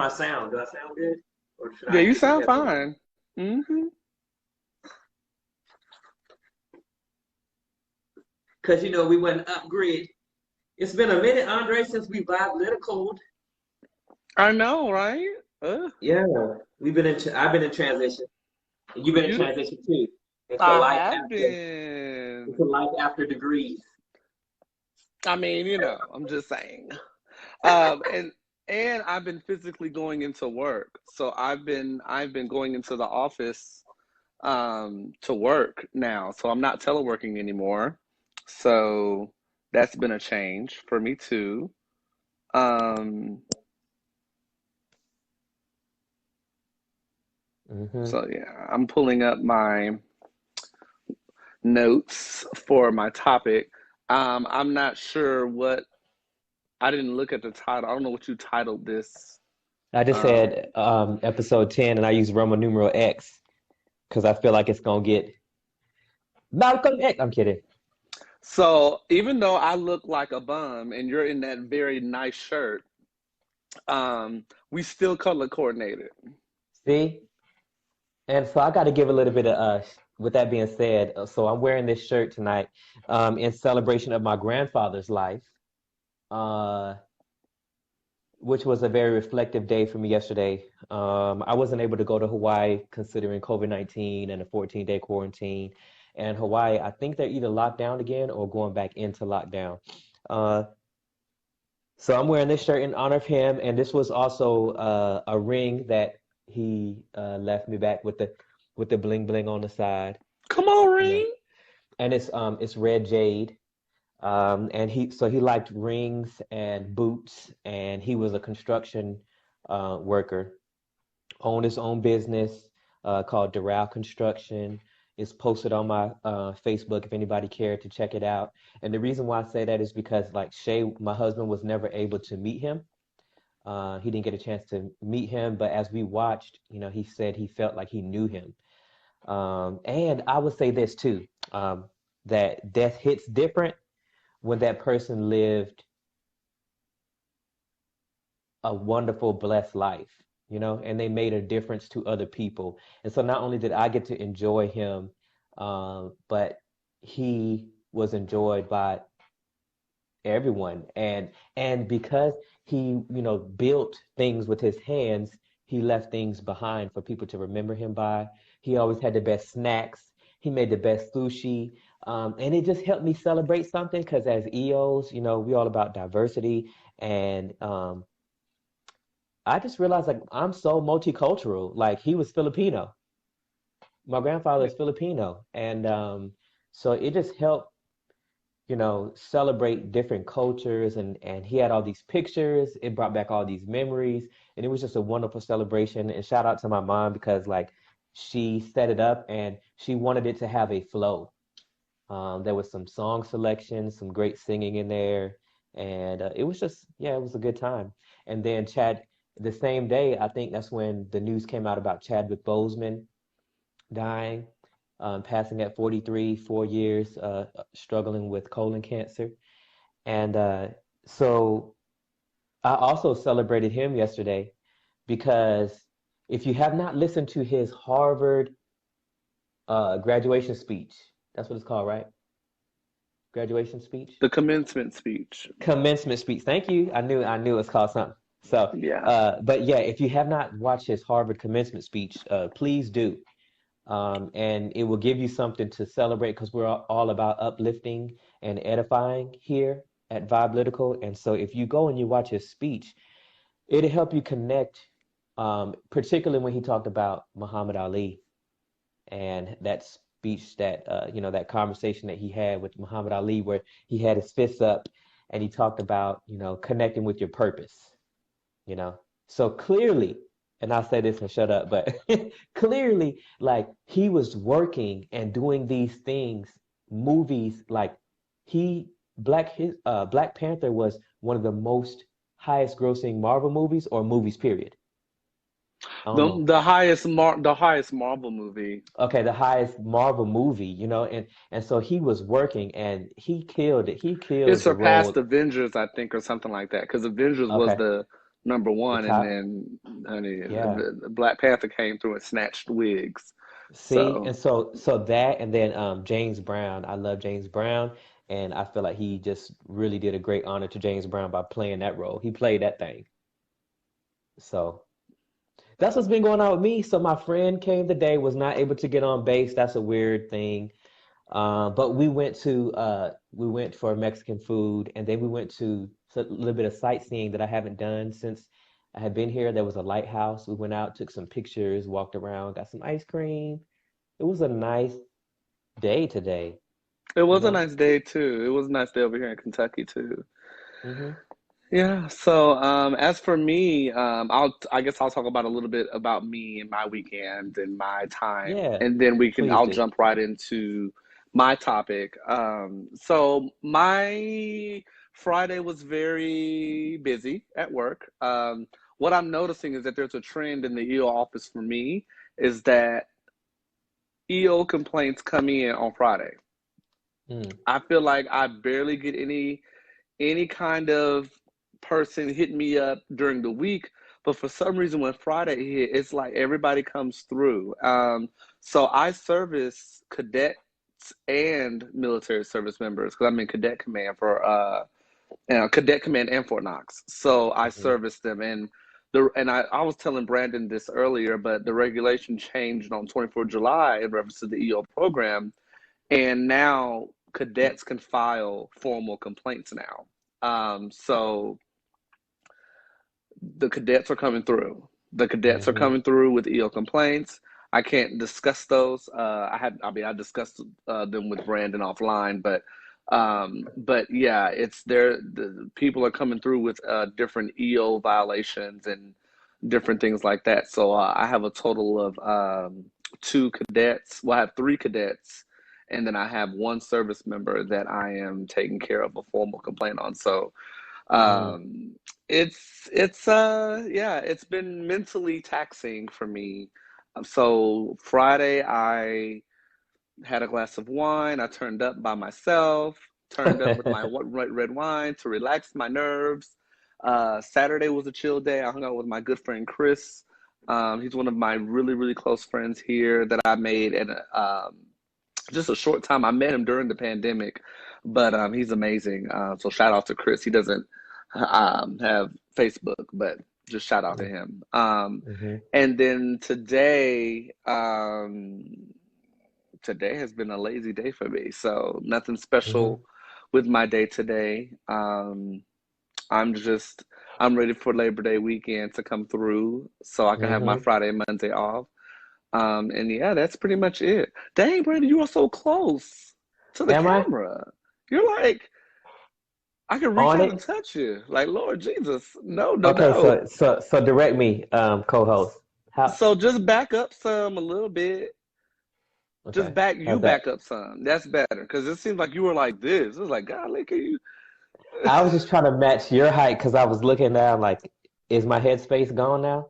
my sound? Do I sound good? Or should Yeah, I you get some sound headphones? fine. Hmm. Because, we went upgrade. It's been a minute, Andre, since we Vibelytical. I know, right? Uh, Yeah, I've been in transition. And you've been in you, transition too. Into I life have after been. into life after degrees. I mean, I'm just saying. And I've been physically going into work. So I've been going into the office to work now. So I'm not teleworking anymore. So that's been a change for me too. Um, Hmm. so yeah, I'm pulling up my notes for my topic. I'm not sure what I didn't look at the title. I don't know what you titled this. I just Um, said episode 10, and I use Roman numeral X because I feel like it's gonna get Malcolm X. I'm kidding. so even though I look like a bum and you're in that very nice shirt, we still color coordinated. See? And so I got to give a little bit of with that being said, so I'm wearing this shirt tonight in celebration of my grandfather's life, uh, which was a very reflective day for me yesterday. I wasn't able to go to Hawaii considering COVID-19 and a 14-day quarantine. And Hawaii, I think they're either locked down again or going back into lockdown. Uh, so I'm wearing this shirt in honor of him, and this was also a ring that he left me back with the bling bling on the side, Come on, you know. Ring. And it's red jade. And he liked rings and boots, and he was a construction worker, owned his own business called Doral Construction. It's posted on my Facebook if anybody cared to check it out. And the reason why I say that is because like Shay, my husband, was never able to meet him. He didn't get a chance to meet him, but as we watched, he said he felt like he knew him. And I would say this too, that death hits different when that person lived a wonderful, blessed life, and they made a difference to other people. And so not only did I get to enjoy him, but he was enjoyed by everyone. And because he, built things with his hands, he left things behind for people to remember him by. He always had the best snacks. He made the best sushi. And it just helped me celebrate something because as EOs, we all about diversity. And I just realized like I'm so multicultural. Like he was Filipino. My grandfather is Filipino. And so it just helped, celebrate different cultures and he had all these pictures. It brought back all these memories. And it was just a wonderful celebration. And shout out to my mom because like she set it up and she wanted it to have a flow. There was some song selection, some great singing in there, and it was just, yeah, it was a good time. And then the same day, I think that's when the news came out about Chadwick Boseman dying, passing at 43, 4 years, struggling with colon cancer. And so I also celebrated him yesterday because if you have not listened to his Harvard graduation speech, that's what it's called, right? Graduation speech? The commencement speech. Commencement speech. Thank you. I knew it was called something. So, Yeah. but yeah, if you have not watched his Harvard commencement speech, please do. And it will give you something to celebrate because we're all about uplifting and edifying here at Vibelytical. And so if you go and you watch his speech, it'll help you connect, particularly when he talked about Muhammad Ali and that speech that that conversation that he had with Muhammad Ali where he had his fists up and he talked about connecting with your purpose you know so clearly, and I'll say this and shut up, but clearly like he was working and doing these things, movies like he Black Panther was one of the most highest grossing Marvel movies or movies period. I don't The know. the highest Marvel movie. Okay, the highest Marvel movie, and so he was working and he killed it. He It killed the surpassed role. Avengers, I think, or something like that. Because Avengers was Okay, the number the one, and top. then honey. Yeah. The Black Panther came through and snatched wigs. See, So and so that, and then James Brown. I love James Brown, and I feel like he just really did a great honor to James Brown by playing that role. He played that thing. So that's what's been going on with me. So my friend came today, was not able to get on base. That's a weird thing. But we went for Mexican food, and then we went to a little bit of sightseeing that I haven't done since I had been here. There was a lighthouse. We went out, took some pictures, walked around, got some ice cream. It was a nice day today, it you was a know? nice day too. It was a nice day over here in Kentucky too. Hmm. Yeah. So as for me, I guess I'll talk about a little bit about me and my weekend and my time, Yeah, and then please I'll do. jump right into my topic. So my Friday was very busy at work. What I'm noticing is that there's a trend in the EO office for me is that EO complaints come in on Friday. Mm, I feel like I barely get any kind of person hit me up during the week, but for some reason when Friday hit, it's like everybody comes through. So I service cadets and military service members because I'm in cadet command for cadet command and Fort Knox. So I hmm. service them, and I was telling Brandon this earlier, but the regulation changed on 24 July in reference to the EO program, and now cadets can file formal complaints now. So the cadets are coming through. The cadets are Hmm. coming through with EO complaints. I can't discuss those. I discussed them with Brandon offline, but yeah, it's there. The people are coming through with different EO violations and different things like that. So I have a total of two cadets. Well, I have three cadets, and then I have one service member that I am taking care of a formal complaint on. So Mm. um, yeah, it's been mentally taxing for me. So Friday I had a glass of wine. I turned up by myself, turned up with my red wine to relax my nerves. Saturday was a chill day. I hung out with my good friend Chris. He's one of my really, really close friends here that I made in just a short time. I met him during the pandemic, but he's amazing. So shout out to Chris. He doesn't have Facebook, but just shout out to him. Hmm. And then today has been a lazy day for me, so nothing special Hmm. with my day today. I'm just I'm ready for Labor Day weekend to come through so I can have my Hmm. Friday and Monday off. And yeah, that's pretty much it. Dang, Brandon, you are so close to the Am I camera. You're like, I can reach on out and it? touch you. Like, Lord Jesus. No, no, Okay, no. so direct me, co-host. How? So just back up some a little bit. Just Okay, how's back that? up some. That's better. Because it seems like you were like this. It was like, God, look at you. I was just trying to match your height because I was looking down like, is my headspace gone now?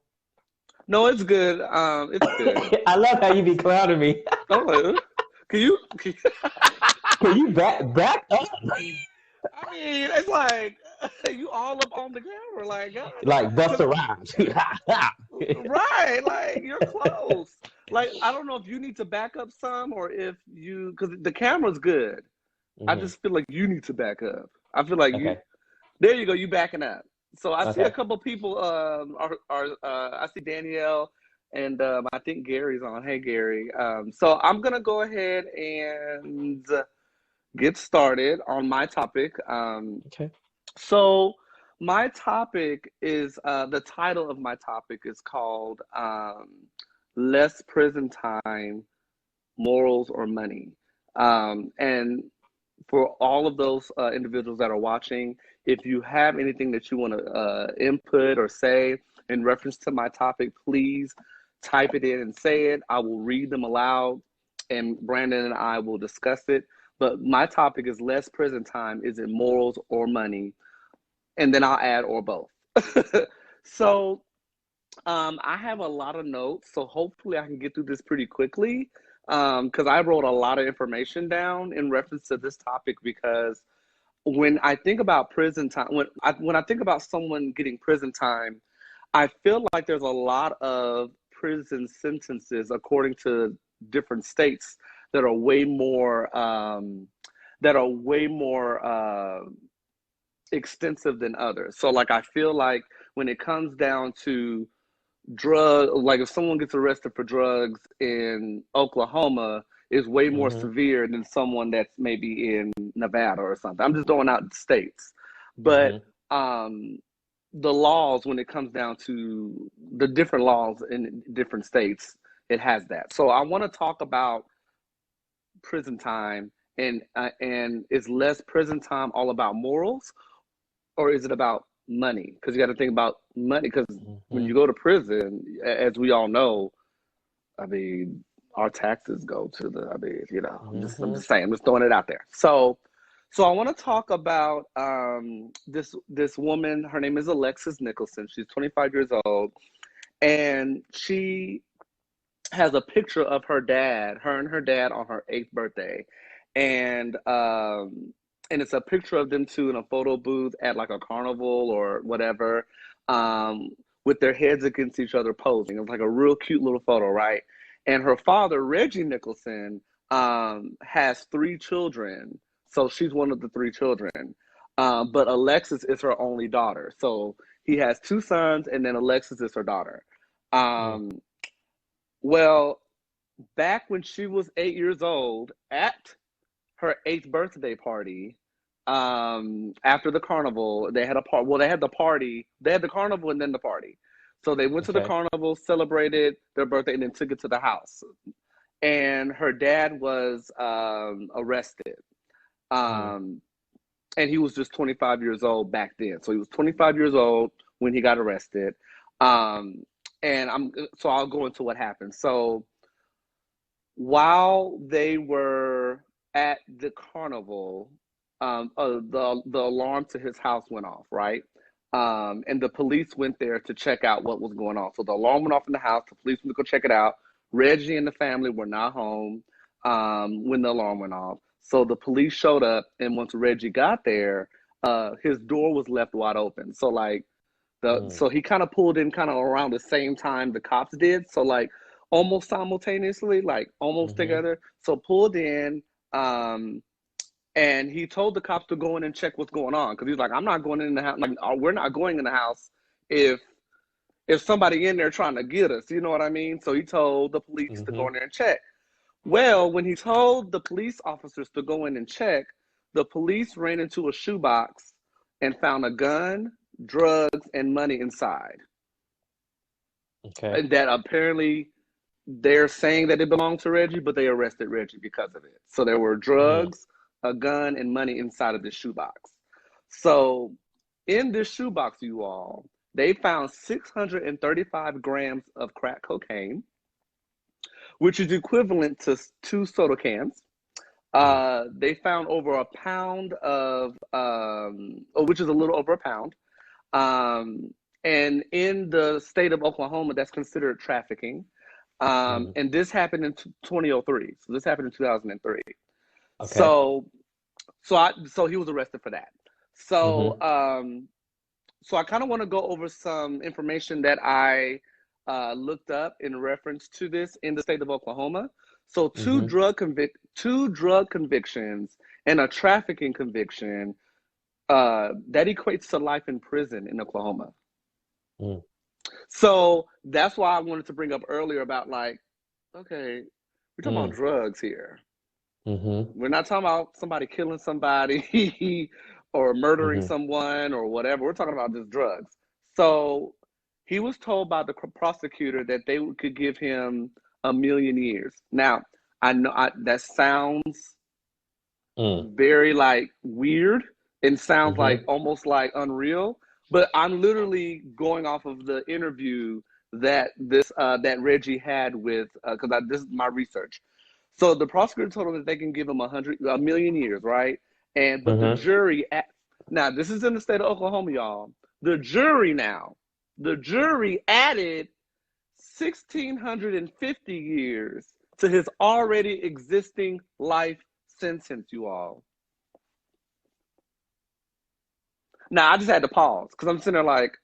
No, it's good. It's good. I love how you be clowning me. I'm like, can you? Can you back up? I mean, it's like you all up on the camera, like God, Like because Busta Rhymes. right, like you're close. Like I don't know if you need to back up some or if you because the camera's good. I Hmm. just feel like you need to back up. I feel like you. Okay. There you go. You backing up. So I see a Okay. couple people. Are I see Danielle and I think Gary's on. Hey Gary. So I'm gonna go ahead and get started on my topic. Okay. So my topic is the title of my topic is called "Less Prison Time, Morals or Money." And for all of those individuals that are watching, if you have anything that you want to input or say in reference to my topic, please type it in and say it. I will read them aloud, and Brandon and I will discuss it. But my topic is less prison time. Is it morals or money? And then I'll add or both. So I have a lot of notes, so hopefully I can get through this pretty quickly. Because I wrote a lot of information down in reference to this topic. Because when I think about prison time, when I think about someone getting prison time, I feel like there's a lot of prison sentences, according to different states, that are way more extensive than others. So, like, I feel like when it comes down to like if someone gets arrested for drugs in Oklahoma, is way more Mm-hmm. severe than someone that's maybe in Nevada or something. I'm just throwing out the states, but Mm-hmm. um, the laws, when it comes down to the different laws in different states, it has that. So I want to talk about prison time, and is less prison time all about morals, or is it about money? Because you got to think about money. Because when Mm-hmm. you go to prison, as we all know, I mean, our taxes go to the. I mean, I'm Mm-hmm. just saying, I'm just throwing it out there. So I want to talk about this woman. Her name is Alexis Nicholson. She's 25 years old, and she has a picture of her and her dad on her 8th birthday, and it's a picture of them two in a photo booth at like a carnival or whatever, with their heads against each other posing. It was like a real cute little photo, right? And her father, Reggie Nicholson, has 3 children, so she's one of the 3 children. But Alexis is her only daughter, so he has 2 sons, and then Alexis is her daughter. Mm-hmm. Um, well, back when she was 8 years old, at her 8th birthday party, after the carnival, they had a part. Well, they had the party. They had the carnival and then the party. So they went to the Okay. carnival, celebrated their birthday, and then took it to the house. And her dad was arrested. Mm. Um, and he was just 25 years old back then. So he was 25 years old when he got arrested. Um, and I'll go into what happened. So while they were at the carnival, the alarm to his house went off, right? And the police went there to check out what was going on. So the alarm went off in the house. The police went to go check it out. Reggie and the family were not home when the alarm went off. So the police showed up, and once Reggie got there, his door was left wide open. So like Mm. so he kind of pulled in kind of around the same time the cops did. So like almost simultaneously, like almost Mm-hmm. together. So pulled in, um, and he told the cops to go in and check what's going on, because he's like, I'm not going in the house. Like, we're not going in the house if somebody in there trying to get us. You know what I mean? So he told the police to go Mm-hmm. in there and check. Well, when he told the police officers to go in and check, the police ran into a shoebox and found a gun, drugs, and money inside. Okay. And that apparently they're saying that it belonged to Reggie, but they arrested Reggie because of it. So there were Mm. drugs, a gun, and money inside of this shoebox. So in this shoebox, you all, they found 635 grams of crack cocaine, which is equivalent to 2 soda cans. Mm. They found over a pound of, which is a little over a pound. Um, and in the state of Oklahoma, that's considered trafficking. Mm. And this happened in 2003. So this happened in 2003. Okay. So, so he was arrested for that. So, Mm-hmm. so I kind of want to go over some information that I looked up in reference to this in the state of Oklahoma. So Mm-hmm. two drug convictions and a trafficking conviction, that equates to life in prison in Oklahoma. Mm. So that's why I wanted to bring up earlier about, like, okay, we're talking about Mm. drugs here. Mm-hmm. We're not talking about somebody killing somebody or murdering Mm-hmm. someone or whatever. We're talking about just drugs. So he was told by the prosecutor that they could give him 1,000,000 years. Now, I know that sounds Mm. very like weird and sounds like Mm-hmm. almost like unreal, but I'm literally going off of the interview that Reggie had with, because this is my research. So the prosecutor told him that they can give him 1,000,000 years, right? And but the Mm-hmm. jury, now this is in the state of Oklahoma, y'all. The jury added 1,650 years to his already existing life sentence, you all. Now I just had to pause because I'm sitting there like,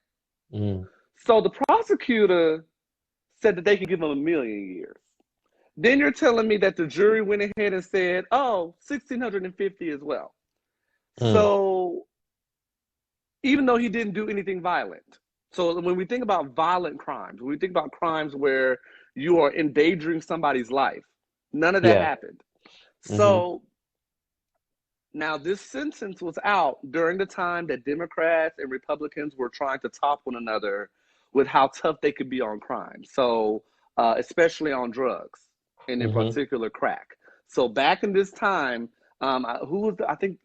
Mm. So the prosecutor said that they could give him 1,000,000 years. Then you're telling me that the jury went ahead and said, oh, 1,650 as well. Mm. So even though he didn't do anything violent. So when we think about violent crimes, when we think about crimes where you are endangering somebody's life, none of that Yeah. happened. Mm-hmm. So now this sentence was out during the time that Democrats and Republicans were trying to top one another with how tough they could be on crime. So especially on drugs and in Mm-hmm. particular crack. So back in this time, who was the,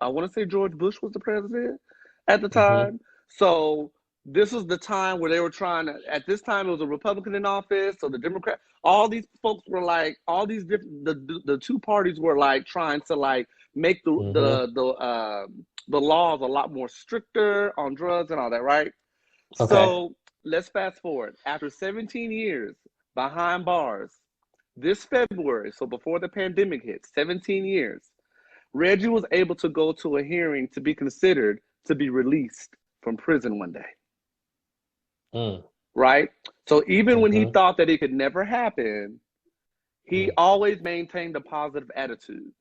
I want to say George Bush was the president at the Mm-hmm. time. So this was the time where they were trying to. At this time, it was a Republican in office, so the Democrat. All these folks were like, all these different. The two parties were like trying to like make Mm-hmm. the laws a lot more stricter on drugs and all that, right? Okay. So let's fast forward. After 17 years behind bars, this February, so before the pandemic hit, 17 years, Reggie was able to go to a hearing to be considered to be released from prison one day, Mm. right? So even when he Mm-hmm. thought that it could never happen, he Mm. always maintained a positive attitude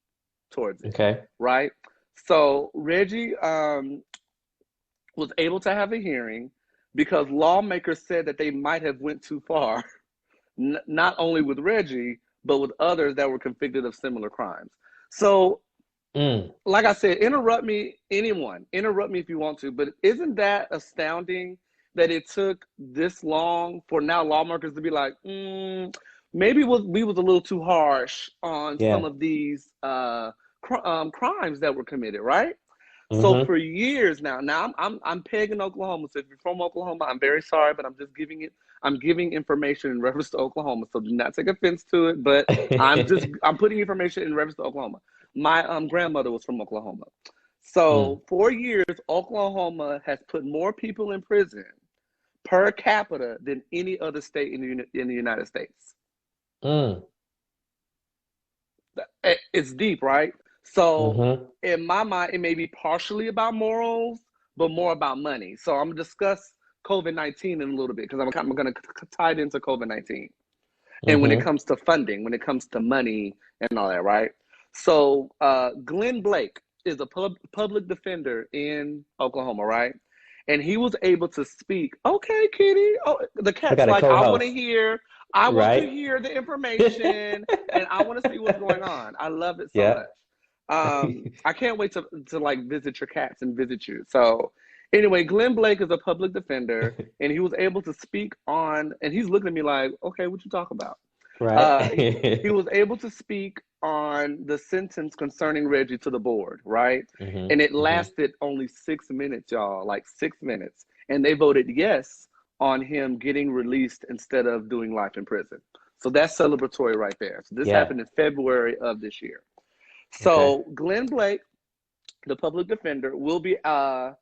towards it, Okay. right? So Reggie was able to have a hearing because lawmakers said that they might have went too far, not only with Reggie, but with others that were convicted of similar crimes. So Mm. like I said, interrupt me, anyone, interrupt me if you want to, but isn't that astounding that it took this long for now lawmakers to be like, maybe we was a little too harsh on some Yeah. of these crimes that were committed, right? So Mm-hmm. for years now I'm pegging Oklahoma. So if you're from Oklahoma, I'm very sorry, but I'm giving information in reference to Oklahoma. So do not take offense to it, but I'm putting information in reference to Oklahoma. My grandmother was from Oklahoma. Mm. So for years, Oklahoma has put more people in prison per capita than any other state in the United States. Mm. It's deep, right? So Mm-hmm. in my mind, it may be partially about morals, but more about money. So I'm gonna discuss COVID-19 in a little bit because I'm gonna tie it into COVID-19. And when it Mm-hmm. comes to funding, when it comes to money and all that, right? So Glenn Blake is a public defender in Oklahoma, right? And he was able to speak. Okay, Kitty. Oh, the I cat's got a like, co-host, I want to right? hear the information, and I want to see what's going on. I love it so Yeah. much. I can't wait to like visit your cats and visit you. So anyway, Glenn Blake is a public defender, and he was able to speak on, and he's looking at me like, okay, what you talk about? He Right. was able to speak on the sentence concerning Reggie to the board, right? Mm-hmm. And it Mm-hmm. lasted only 6 minutes, y'all, like 6 minutes. And they voted yes on him getting released instead of doing life in prison. So that's celebratory right there. So this Yeah. happened in February of this year. Okay. So Glenn Blake, the public defender, will be asking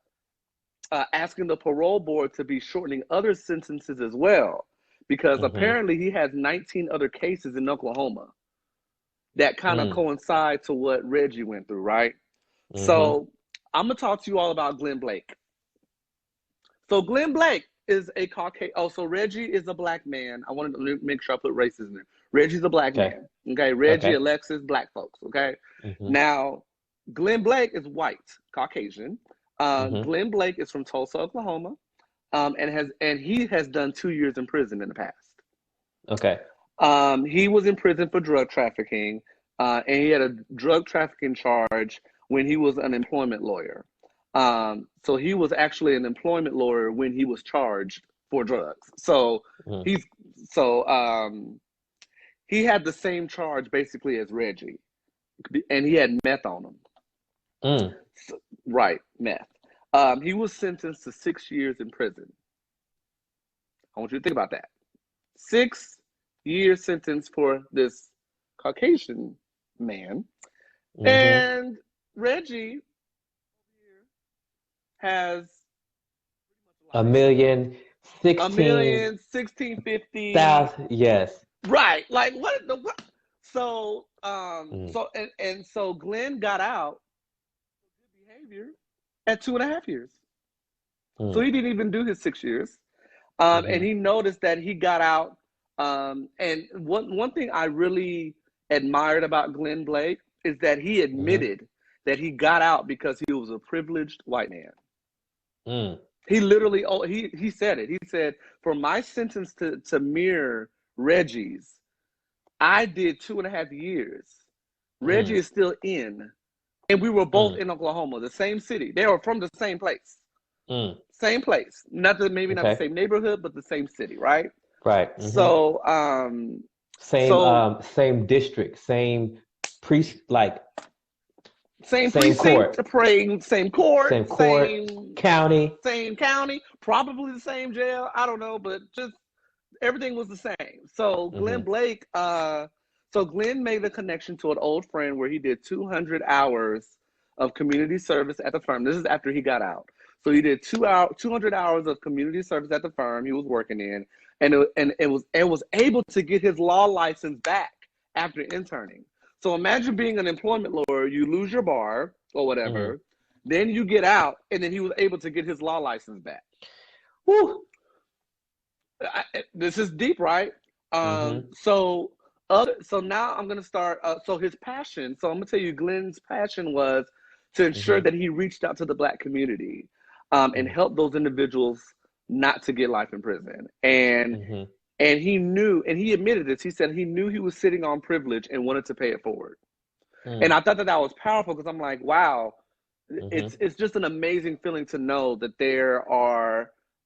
the parole board to be shortening other sentences as well, because Mm-hmm. apparently he has 19 other cases in Oklahoma that kind of Mm. coincide to what Reggie went through, right? Mm-hmm. So I'm gonna talk to you all about Glenn Blake. So Glenn Blake is a Caucasian. Oh, so Reggie is a black man. I wanted to make sure I put races in there. Reggie's a black Okay. man. Okay, Reggie, Okay. Alexis, black folks. Okay, Mm-hmm. now Glenn Blake is white, Caucasian. Mm-hmm. Glenn Blake is from Tulsa, Oklahoma, and he has done 2 years in prison in the past. Okay. He was in prison for drug trafficking, and he had a drug trafficking charge when he was an employment lawyer. So he was actually an employment lawyer when he was charged for drugs. So Mm. he's he had the same charge basically as Reggie, and he had meth on him. Mm. So, right, meth. He was sentenced to 6 years in prison. I want you to think about that. 6 year sentence for this Caucasian man. Mm-hmm. And Reggie has A like million, a 16 million, 1650. thousand. Yes. Right. Like what? So Mm. so Glenn got out for good behavior at 2.5 years. So Mm. he didn't even do his 6 years. And Mhm. he noticed that he got out. And one thing I really admired about Glenn Blake is that he Mhm. admitted that he got out because he was a privileged white man. Mm. He literally, oh, he said it. He said, for my sentence to mirror Reggie's, I did 2.5 years. Reggie Mm. is still in, and we were both Mm. in Oklahoma, the same city. They were from the same place. Mm. Same place. Maybe not the Okay. same neighborhood, but the same city, right? Right. Mhm. So, Same so same district, same like same same precinct, court, praying, same court, same court, county. same county, probably the same jail. I don't know, but just everything was the same. So Glenn Mhm. Blake, so Glenn made the connection to an old friend where he did 200 hours of community service at the firm. This is after he got out. So he did 200 hours of community service at the firm he was working in, and was able to get his law license back after interning. So imagine being an employment lawyer, you lose your bar or Mhm. whatever, then you get out, and then he was able to get his law license back. Woo. This is deep, right? Mhm. So now I'm gonna start. So his passion. So I'm gonna tell you, Glenn's passion was to ensure Mhm. that he reached out to the Black community, and Mhm. helped those individuals not to get life in prison. Mhm. And he knew, and he admitted this. He said he knew he was sitting on privilege and wanted to pay it forward. And Mm. I thought that was powerful because I'm like, wow, Mhm. it's just an amazing feeling to know that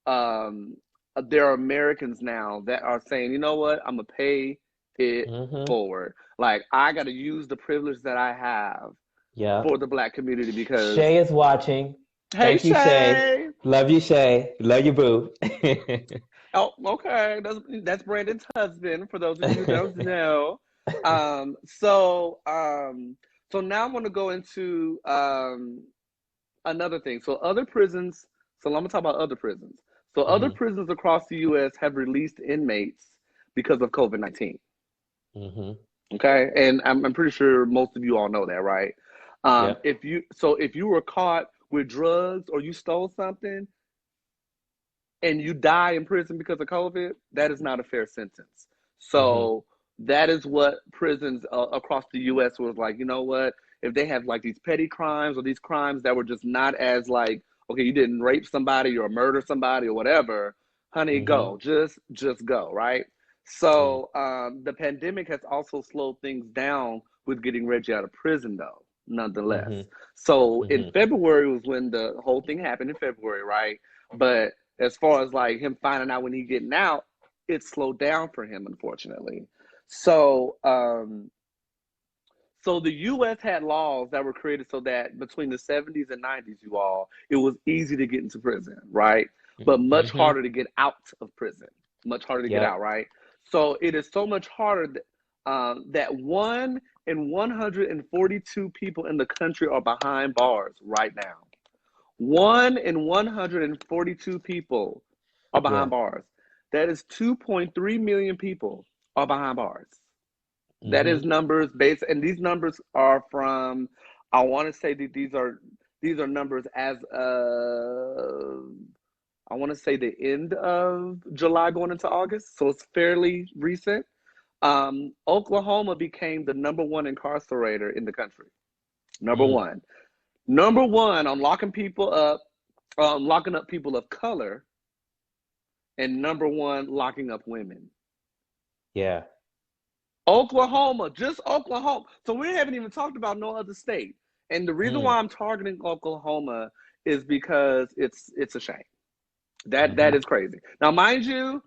um, there are Americans now that are saying, you know what, I'm gonna pay it Mhm. forward. Like I got to use the privilege that I have Yeah. for the Black community because, Shay is watching. hey Thank you, Shay. Shay. Love you, Shay. Love you, boo. Oh, okay. That's Brandon's husband. For those of you who don't know, um, so um, so now I'm going to go into another thing. So other prisons. So I'm going to talk about other prisons. So other Mhm. prisons across the U.S. have released inmates because of COVID-19. Mhm. Okay, and I'm pretty sure most of you all know that, right? Yep. If you were caught with drugs or you stole something, and you die in prison because of COVID, that is not a fair sentence. Mhm. So that is what prisons across the U.S. was like. You know what? If they have like these petty crimes or these crimes that were just not as like, okay, you didn't rape somebody or murder somebody or whatever, honey, Mhm. go, just go, right? Mm. So the pandemic has also slowed things down with getting Reggie out of prison, though, nonetheless. Mhm. So in Mhm. February was when the whole thing happened in February, right? But as far as like him finding out when he getting out, it slowed down for him, unfortunately. So, so the U.S. had laws that were created so that between the 70s and 90s, you all, it was easy to get into prison, right? But much Mhm. harder to get out of prison. Much harder to get out, Yep. right? So it is so much harder that 1 in 142 people in the country are behind bars right now. 1 in 142 people are behind Yeah. bars. That is 2.3 million people are behind bars. That is Mhm. numbers based, and these numbers are from. I want to say that these are numbers as of, I want to say the end of July going into August, so it's fairly recent. Oklahoma became the number one incarcerator in the country. Number Mm. one. Number one on locking up people of color, and number one, locking up women. Yeah. Oklahoma, just Oklahoma. So we haven't even talked about no other state. And the reason why Mm. I'm targeting Oklahoma is because it's a shame. That Mhm. is crazy. Now, mind you,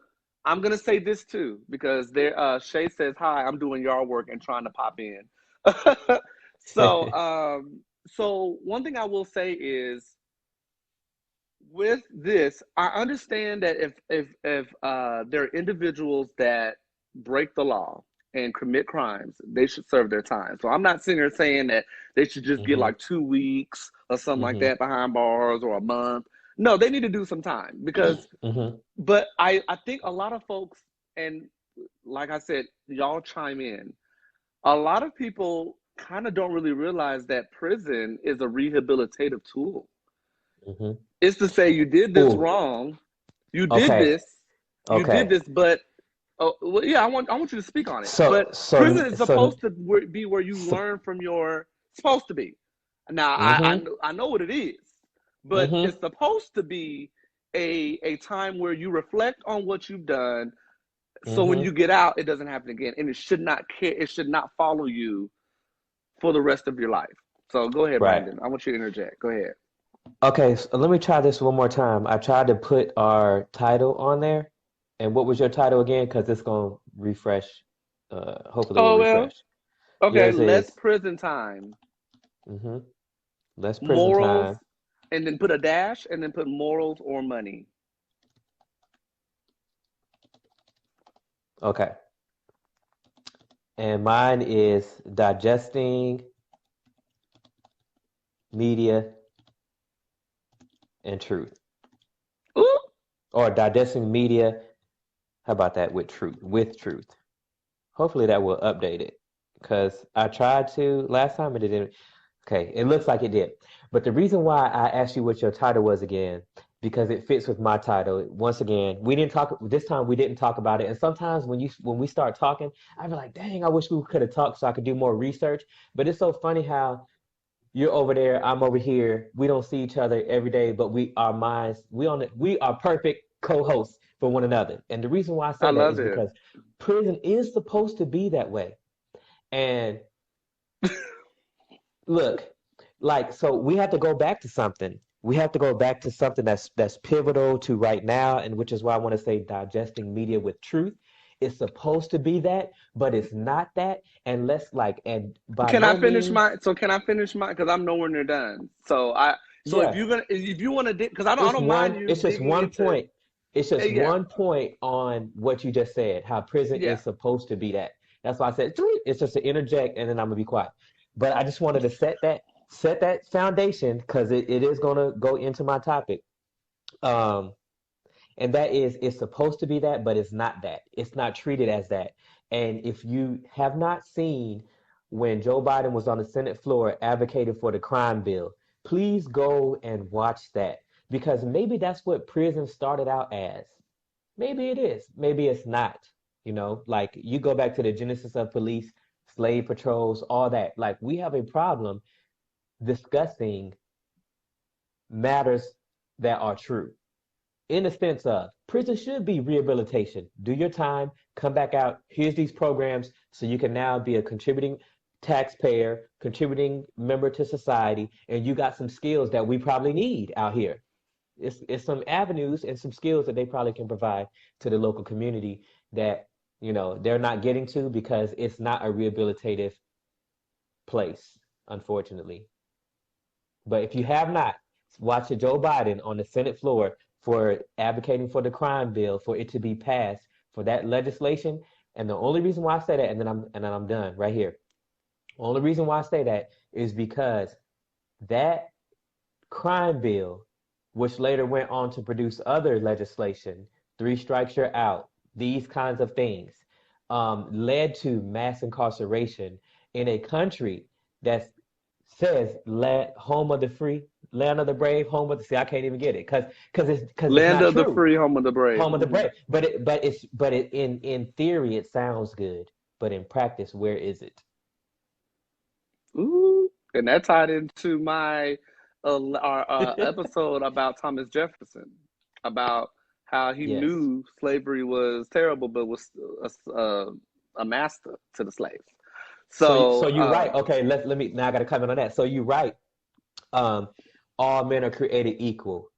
I'm gonna say this too because there. Shay says hi. I'm doing yard work and trying to pop in. so, so one thing I will say is with this, I understand that if there are individuals that break the law and commit crimes, they should serve their time. So I'm not sitting here saying that they should just get Mhm. like 2 weeks or something like Mhm. that behind bars or a month. No, they need to do some time because, Mhm. but I think a lot of folks, and like I said, y'all chime in. A lot of people kind of don't really realize that prison is a rehabilitative tool. Mhm. It's to say you did this Ooh, wrong. You did okay, this. You did okay. this, but well, yeah, I want you to speak on it. So But so prison is so supposed to be where you so. learn from your. Supposed to be. Now Mm-hmm. I know what it is, but Mm-hmm. it's supposed to be a time where you reflect on what you've done. So when Mm-hmm. you get out, it doesn't happen again, and it should not care. It should not follow you for the rest of your life. So go ahead, Right. Brandon. I want you to interject. Go ahead. Okay, so let me try this one more time. I tried to put our title on there. And what was your title again? Because it's gonna refresh. Hopefully it will Oh well. refresh. Okay. Yours Less is prison time, mm-hmm. Less prison morals, time. and then put a dash, and then put morals or money. Okay. And mine is digesting media and truth. Ooh. Or digesting media. How about that with truth? With truth. Hopefully that will update it. Because I tried to last time and it didn't. Okay, it looks like it did. But the reason why I asked you what your title was again, because it fits with my title. Once again, we didn't talk this time we didn't talk about it. And sometimes when we start talking, I be like, dang, I wish we could have talked so I could do more research. But it's so funny how you're over there, I'm over here. We don't see each other every day, but we are perfect co-hosts for one another. And the reason why I I say that love is it. because prison is supposed to be that way. And look, like so we have to go back to something. We have to go back to something that's pivotal to right now, and which is why I want to say digesting media with truth. It's supposed to be that, but it's not that. And let's like, and by Can I no finish means, my? So can I finish my? Because I'm nowhere near done. So if yeah, you're gonna, if you want to, because I don't mind you it's just digging one into. point. It's just Yeah, one point on what you just said, how prison yeah. is supposed to be that. That's why I said it's just to interject and then I'm gonna be quiet. But I just wanted to set that foundation because it is gonna go into my topic. Um, and that is it's supposed to be that, but it's not that. It's not treated as that. And if you have not seen when Joe Biden was on the Senate floor advocating for the crime bill, please go and watch that because maybe that's what prison started out as. Maybe it is, maybe it's not. Like you go back to the genesis of police, slave patrols, all that. Like we have a problem discussing matters that are true in the sense of prison should be rehabilitation. Do your time, come back out. Here's these programs so you can now be a contributing taxpayer, contributing member to society, and you got some skills that we probably need out here. It's some avenues and some skills that they probably can provide to the local community that they're not getting to because it's not a rehabilitative place, unfortunately. But if you have not, watch Joe Biden on the Senate floor for advocating for the crime bill for it to be passed for that legislation. And the only reason why I say that, and then I'm done right here. The only reason why I say that is because that crime bill, which later went on to produce other legislation, three strikes you're out, these kinds of things, led to mass incarceration in a country that says home of the free, land of the brave, home of the see. I can't even get it because it's Land not of the true. free, home of the brave. Home of the Mm-hmm. brave, but in theory it sounds good, but in practice, where is it? Ooh, and that tied into my our episode about Thomas Jefferson, about how he Yes. knew slavery was terrible, but was a master to the slaves. So So you're right. Okay, let me now. I got to comment on that. So you're right. Um, all men are created equal.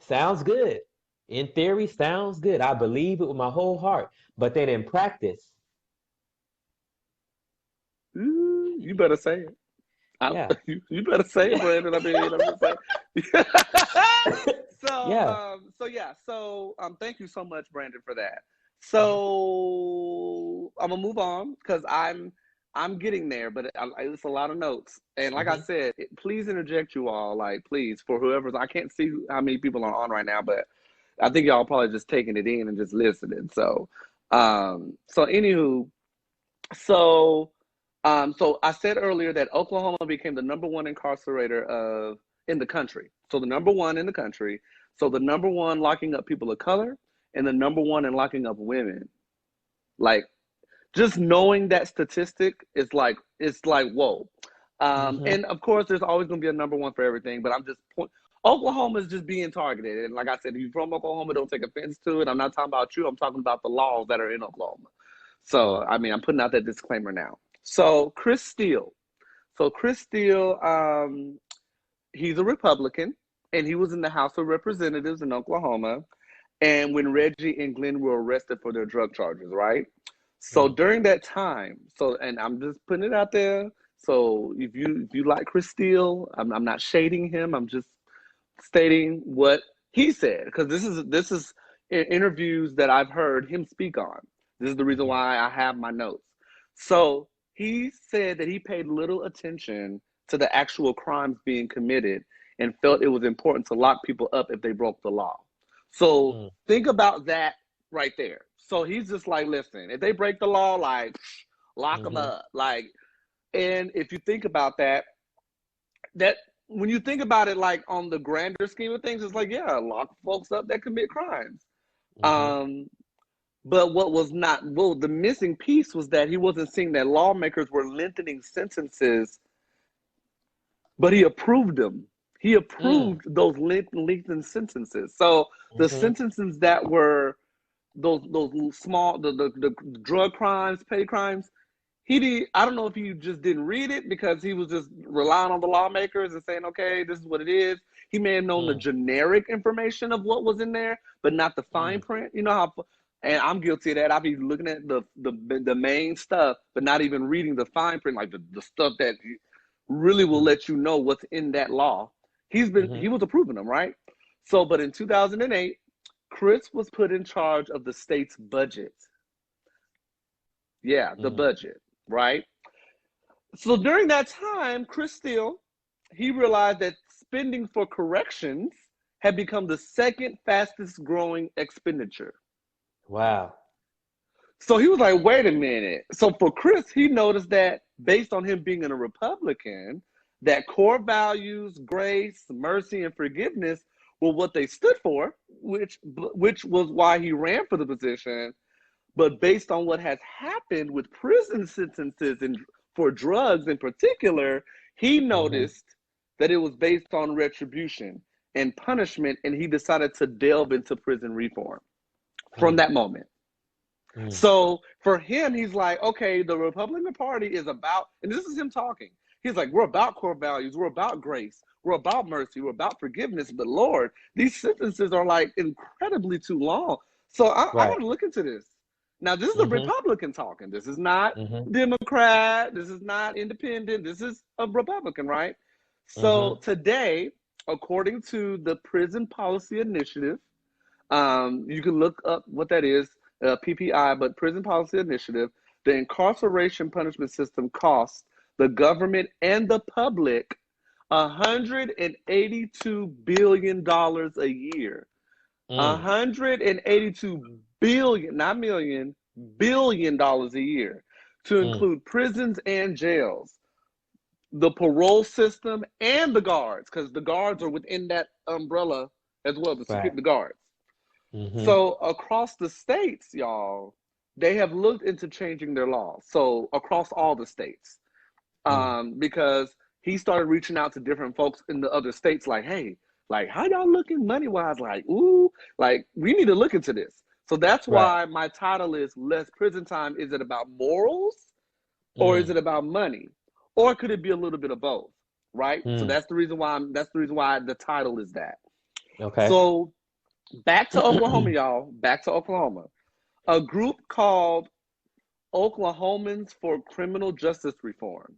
Sounds good. In theory, sounds good. I believe it with my whole heart. But then in practice, ooh, you better say it. yeah, You better say it, Brandon. I mean, I'm just saying. yeah. So yeah. Thank you so much, Brandon, for that. Mhm, So I'm gonna move on because I'm getting there, but it's a lot of notes. And like I mhm. said, please interject, you all. Like, please, for whoever's. I can't see how many people are on right now, but I think y'all probably just taking it in and just listening. So anywho, so, so I said earlier that Oklahoma became the number one incarcerator of in the country. So the number one in the country. So the number one locking up people of color and the number one in locking up women. Like, just knowing that statistic is like, it's like, whoa. And of course, there's always going to be a number one for everything, but I'm just Oklahoma is just being targeted. And like I said, if you're from Oklahoma, don't take offense to it. I'm not talking about you. I'm talking about the laws that are in Oklahoma. So, I mean, I'm putting out that disclaimer now. So Chris Steele. He's a Republican, and he was in the House of Representatives in Oklahoma. And when Reggie and Glenn were arrested for their drug charges, right? So during that time, and I'm just putting it out there. So if you like Chris Steele, I'm not shading him. I'm just stating what he said, because this is interviews that I've heard him speak on. This is the reason why I have my notes. So he said that he paid little attention to the actual crimes being committed and felt it was important to lock people up if they broke the law. So think about that right there. So he's just like, listen, if they break the law, like, lock them up. Like, and if you think about that when you think about it, like, on the grander scheme of things, it's like, yeah, lock folks up that commit crimes. But the missing piece was that he wasn't seeing that lawmakers were lengthening sentences, but he approved them. He approved those lengthened sentences. So the sentences that were those small, the drug crimes, petty crimes, I don't know if he just didn't read it because he was just relying on the lawmakers and saying, okay, this is what it is. He may have known the generic information of what was in there, but not the fine print. You know how, and I'm guilty of that. I'll be looking at the main stuff, but not even reading the fine print, like the stuff that really will let you know what's in that law. He was approving them, right? So, but in 2008, Chris was put in charge of the state's budget. Yeah, the budget, right? So during that time, Chris Steele, he realized that spending for corrections had become the second fastest growing expenditure. Wow. So he was like, wait a minute. So for Chris, he noticed that based on him being a Republican, that core values, grace, mercy, and forgiveness were what they stood for, which was why he ran for the position. But based on what has happened with prison sentences and for drugs in particular, he noticed that it was based on retribution and punishment, and he decided to delve into prison reform from that moment. So for him, he's like, okay, the Republican Party is about, and this is him talking, he's like, we're about core values, we're about grace, we're about mercy, we're about forgiveness, but Lord, these sentences are like incredibly too long. So I want to look into this. Now, this is a Republican talking. This is not Democrat. This is not independent. This is a Republican, right? So today, according to the Prison Policy Initiative, you can look up what that is, PPI, but Prison Policy Initiative, the incarceration punishment system costs the government and the public $182 billion a year. $182 billion, not million, billion dollars a year to include prisons and jails, the parole system, and the guards, because the guards are within that umbrella as well, the guards. So across the states, y'all, they have looked into changing their laws. So across all the states, because he started reaching out to different folks in the other states, like, hey, like, how y'all looking money-wise? Like, ooh, like, we need to look into this. So that's why my title is Less Prison Time. Is it about morals or is it about money? Or could it be a little bit of both, right? So that's the reason why the title is that. Okay. So back to Oklahoma, y'all. Back to Oklahoma. A group called Oklahomans for Criminal Justice Reform.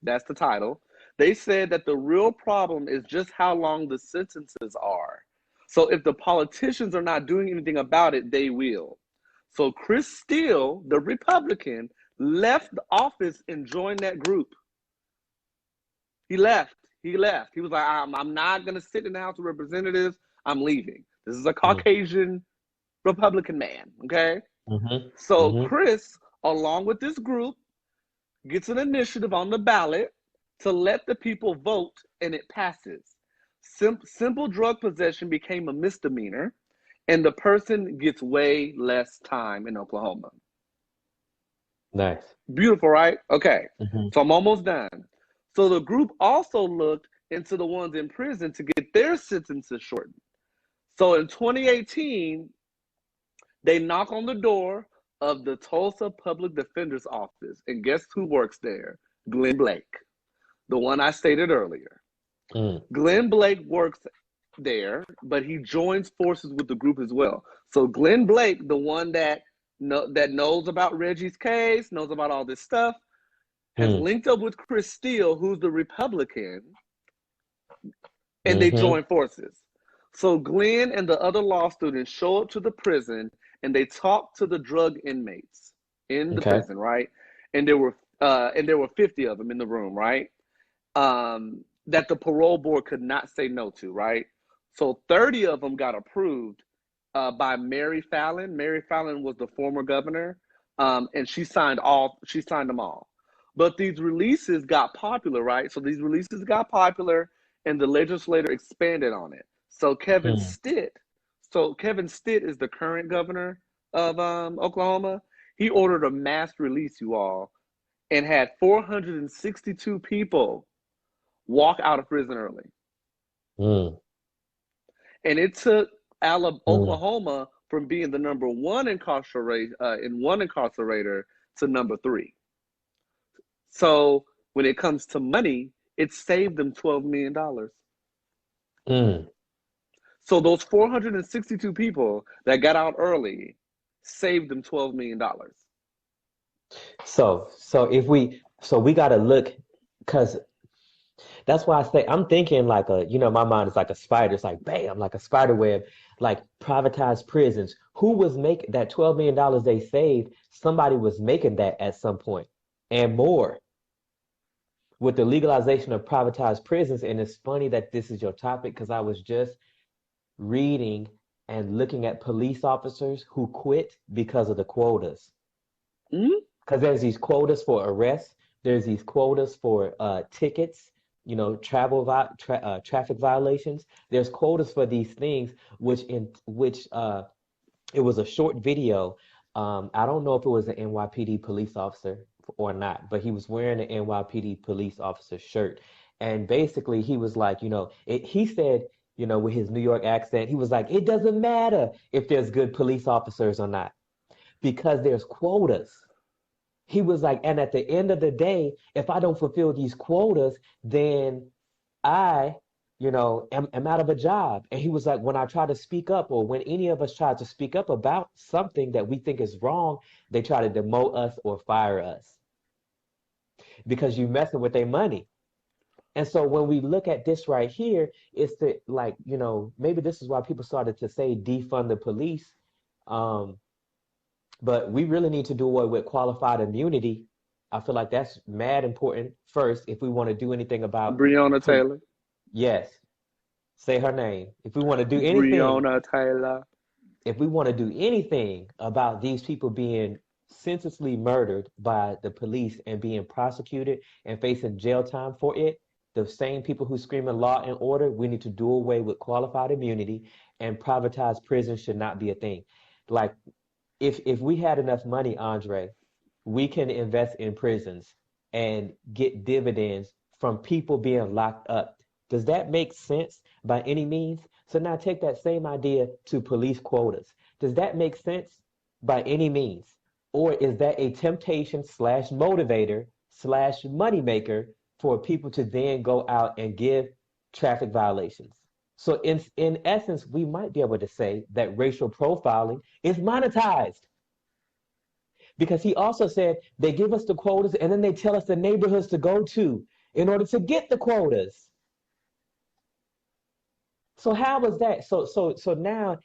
That's the title. They said that the real problem is just how long the sentences are. So if the politicians are not doing anything about it, they will. So Chris Steele, the Republican, left the office and joined that group. He left. He left. He was like, I'm not going to sit in the House of Representatives. I'm leaving. This is a Caucasian Republican man, okay? So Chris, along with this group, gets an initiative on the ballot to let the people vote, and it passes. Simple drug possession became a misdemeanor, and the person gets way less time in Oklahoma. Nice. Beautiful, right? Okay, Hmm. so I'm almost done. So the group also looked into the ones in prison to get their sentences shortened. So in 2018, they knock on the door of the Tulsa Public Defender's Office, and guess who works there? Glenn Blake, the one I stated earlier. Mm. Glenn Blake works there, but he joins forces with the group as well. So Glenn Blake, the one that knows about Reggie's case, knows about all this stuff, has Mm. linked up with Chris Steele, who's the Republican, and they Hmm. join forces. So Glenn and the other law students show up to the prison and they talk to the drug inmates in the Okay. prison, right? And there were 50 of them in the room, right? That the parole board could not say no to, right? So 30 of them got approved by Mary Fallin. Mary Fallin was the former governor, and she signed them all. But these releases got popular, right? So these releases got popular, and the legislature expanded on it. So Mm. Kevin Stitt is the current governor of Oklahoma. He ordered a mass release, you all, and had 462 people walk out of prison early. Mm. And it took Mm. Oklahoma from being the number one incarcerator to number 3. So when it comes to money, it saved them $12 million. Mm. So those 462 people that got out early saved them $12 million. So we got to look, because that's why I say I'm thinking like my mind is like a spider. It's like bam, like a spider web, like privatized prisons. Who was making that $12 million they saved? Somebody was making that at some point and more with the legalization of privatized prisons. And it's funny that this is your topic because I was just reading and looking at police officers who quit because of the quotas. Mm-hmm. Because there's these quotas for arrests, there's these quotas for tickets, traffic violations. There's quotas for these things, which it was a short video. I don't know if it was an NYPD police officer or not, but he was wearing an NYPD police officer shirt, and basically he was like, he said, with his New York accent, he was like, it doesn't matter if there's good police officers or not because there's quotas. He was like, and at the end of the day, if I don't fulfill these quotas, then I, am out of a job. And he was like, when I try to speak up, or when any of us try to speak up about something that we think is wrong, they try to demote us or fire us because you messing with their money. And so when we look at this right here, it's the like, maybe this is why people started to say defund the police. Um, But we really need to do away with qualified immunity. I feel like that's mad important first if we want to do anything about, Breonna Taylor. yes, say her name. If we want to do anything, Breonna Taylor. if we want to do anything about these people being senselessly murdered by the police and being prosecuted and facing jail time for it, the same people who scream in law and order, we need to do away with qualified immunity, and privatized prisons should not be a thing. Like if we had enough money, Andre, we can invest in prisons and get dividends from people being locked up. Does that make sense by any means? So now take that same idea to police quotas. Does that make sense by any means? Or is that a temptation slash motivator slash moneymaker for people to then go out and give traffic violations? So in essence, we might be able to say that racial profiling is monetized because he also said they give us the quotas and then they tell us the neighborhoods to go to in order to get the quotas. So how was that? So now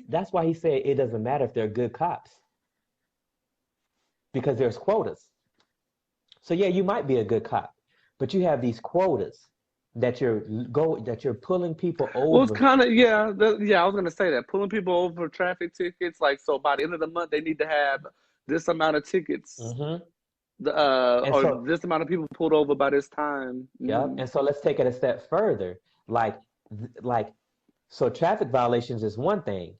that's why he said it doesn't matter if they're good cops because there's quotas. So yeah, you might be a good cop, but you have these quotas that you're pulling people Well, it's over. kind of I was gonna say that pulling people over for traffic tickets. Like, so by the end of the month, they need to have this amount of tickets, Hmm. And or so this amount of people pulled over by this time. yeah, Mm-hmm. and so let's take it a step further. Like like, so traffic violations is one thing,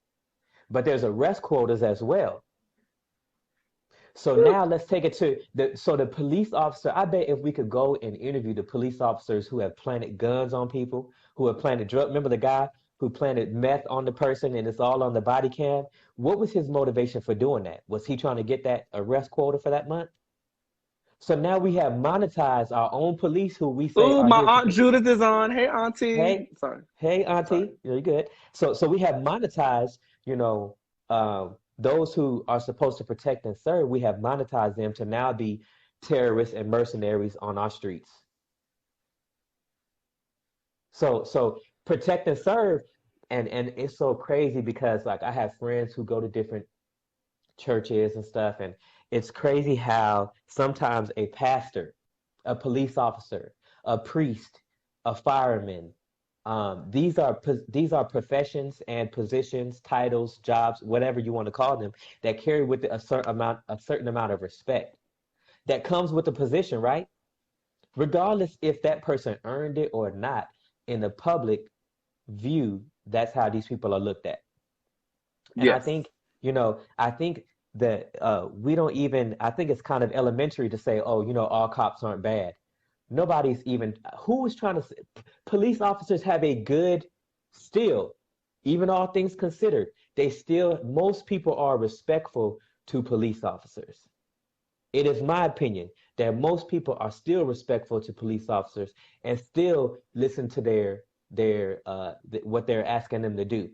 but there's arrest quotas as well. So now let's take it to the police officer. I bet if we could go and interview the police officers who have planted guns on people, who have planted drug. Remember the guy who planted meth on the person and it's all on the body cam? What was his motivation for doing that? Was he trying to get that arrest quota for that month? So now we have monetized our own police who we say Ooh, are my here to Aunt Judith is on. Hey, Auntie. hey, Sorry. hey, Sorry. auntie, you're good. So we have monetized, those who are supposed to protect and serve. We have monetized them to now be terrorists and mercenaries on our streets. So protect and serve, and it's so crazy because like I have friends who go to different churches and stuff, and it's crazy how sometimes a pastor, a police officer, a priest, a fireman, these are professions and positions, titles, jobs, whatever you want to call them, that carry with it a certain amount of respect that comes with the position, right? Regardless if that person earned it or not, in the public view, that's how these people are looked at. And I Yes. think, I think that we don't even, I think it's kind of elementary to say, oh, all cops aren't bad. Nobody's even, who is trying to, police officers have a good, still, even all things considered, most people are respectful to police officers. It is my opinion that most people are still respectful to police officers and still listen to what they're asking them to do.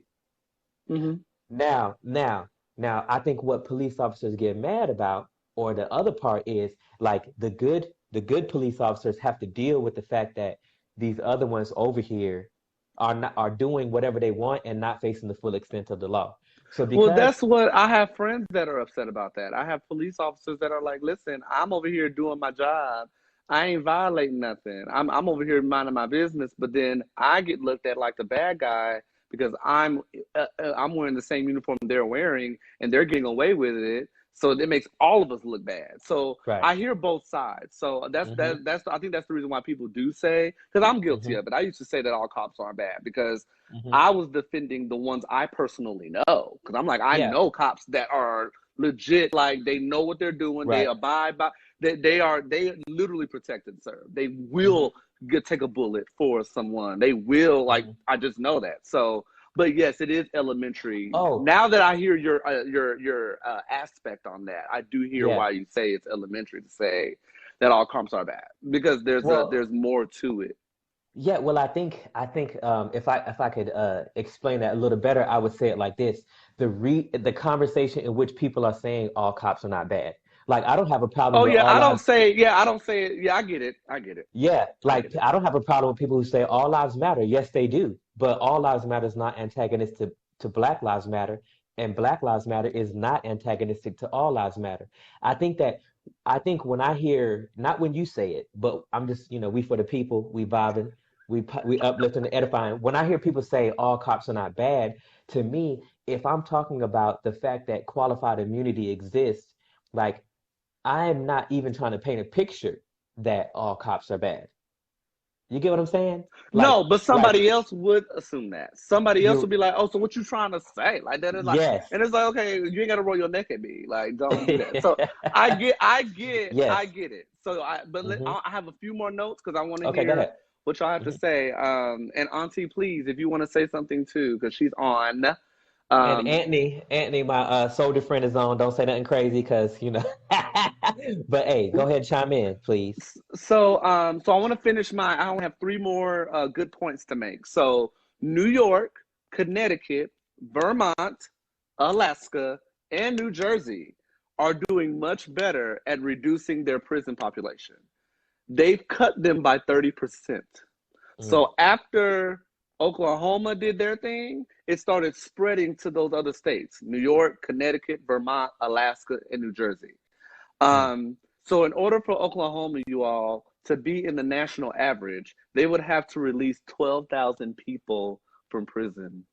Hmm. Now, I think what police officers get mad about, or the other part is like the good police officers have to deal with the fact that these other ones over here are doing whatever they want and not facing the full extent of the law. So Well, because that's what I have friends that are upset about that. I have police officers that are like, listen, I'm over here doing my job. I ain't violating nothing. I'm over here minding my business, but then I get looked at like the bad guy because I'm wearing the same uniform they're wearing and they're getting away with it. So it makes all of us look bad. So right. I hear both sides. So Hmm. I think that's the reason why people do say, because I'm guilty Hmm. of it. I used to say that all cops aren't bad because Hmm. I was defending the ones I personally know. Because I'm like, I Yeah. know cops that are legit, like they know what they're doing, they Right. abide by, they literally protect and serve. They Hmm. will take a bullet for someone. They will, like, Hmm. I just know that. So, but yes, it is elementary. Oh, Now that I hear your aspect on that, I do hear yeah. why you say it's elementary to say that all cops are bad because Well, there's more to it. yeah. Well, I think if I could explain that a little better, I would say it like this: the conversation in which people are saying all cops are not bad. Like I don't have a problem Oh with yeah, all lives. I don't say it. Yeah, I get it. I get it. Yeah, I like get it. I don't have a problem with people who say all lives matter. Yes, they do. But all lives matter is not antagonistic to Black Lives Matter, and Black Lives Matter is not antagonistic to all lives matter. I think that I think when I hear, not when you say it, but I'm just, we for the people, we vibing, we uplifting and edifying. When I hear people say all cops are not bad, to me, if I'm talking about the fact that qualified immunity exists, like I am not even trying to paint a picture that all cops are bad. You get what I'm saying? Like, No, but like somebody else would assume that. Somebody else would you, be like, "Oh, so what you trying to say?" Like that is like, yes. and it's like, okay, you ain't got to roll your neck at me. Like, don't do that. So I Yes. get it. So Hmm. I have a few more notes because I want to Okay, go hear ahead. what y'all have to Hmm. say. And Auntie, please, if you want to say something too, because she's on. And Um, Anthony, my soldier friend is on. Don't say nothing crazy, cause But hey, go ahead, chime in, please. so I want to finish I only have three more good points to make. So New York, Connecticut, Vermont, Alaska, and New Jersey are doing much better at reducing their prison population. They've cut them by 30%. Mm, So after Oklahoma did their thing, it started spreading to those other states: New York, Connecticut, Vermont, Alaska, and New Jersey. mm, So in order for Oklahoma, you all, to be in the national average, they would have to release 12,000 people from prison.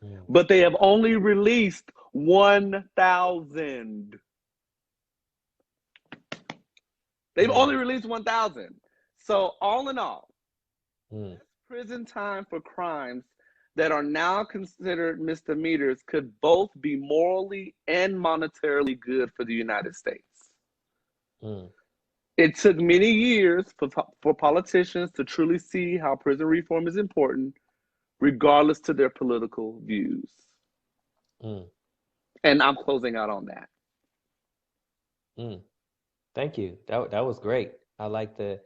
mm, But they have only released 1,000. They've mm, only released 1,000. So all in all, mm, prison time for crimes that are now considered misdemeanors could both be morally and monetarily good for the United States. Mm, It took many years for politicians to truly see how prison reform is important, regardless to their political views. mm, And I'm closing out on that. mm. Thank you. That was great. I like the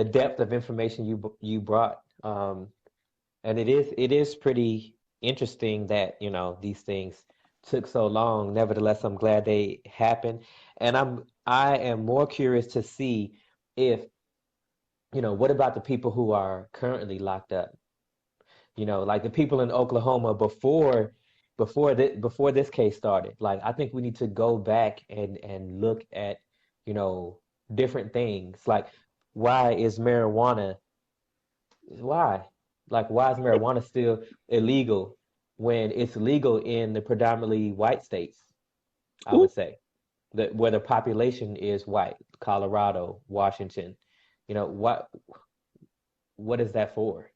depth of information you brought. And it is pretty interesting that, these things took so long. Nevertheless, I'm glad they happened. And I am more curious to see if, what about the people who are currently locked up? Like the people in Oklahoma before this case started. Like I think we need to go back and look at, you know, different things. Like why is marijuana why? Like why is marijuana still illegal when it's legal in the predominantly white states, I Ooh, would say. That where the population is white, Colorado, Washington. What is that for?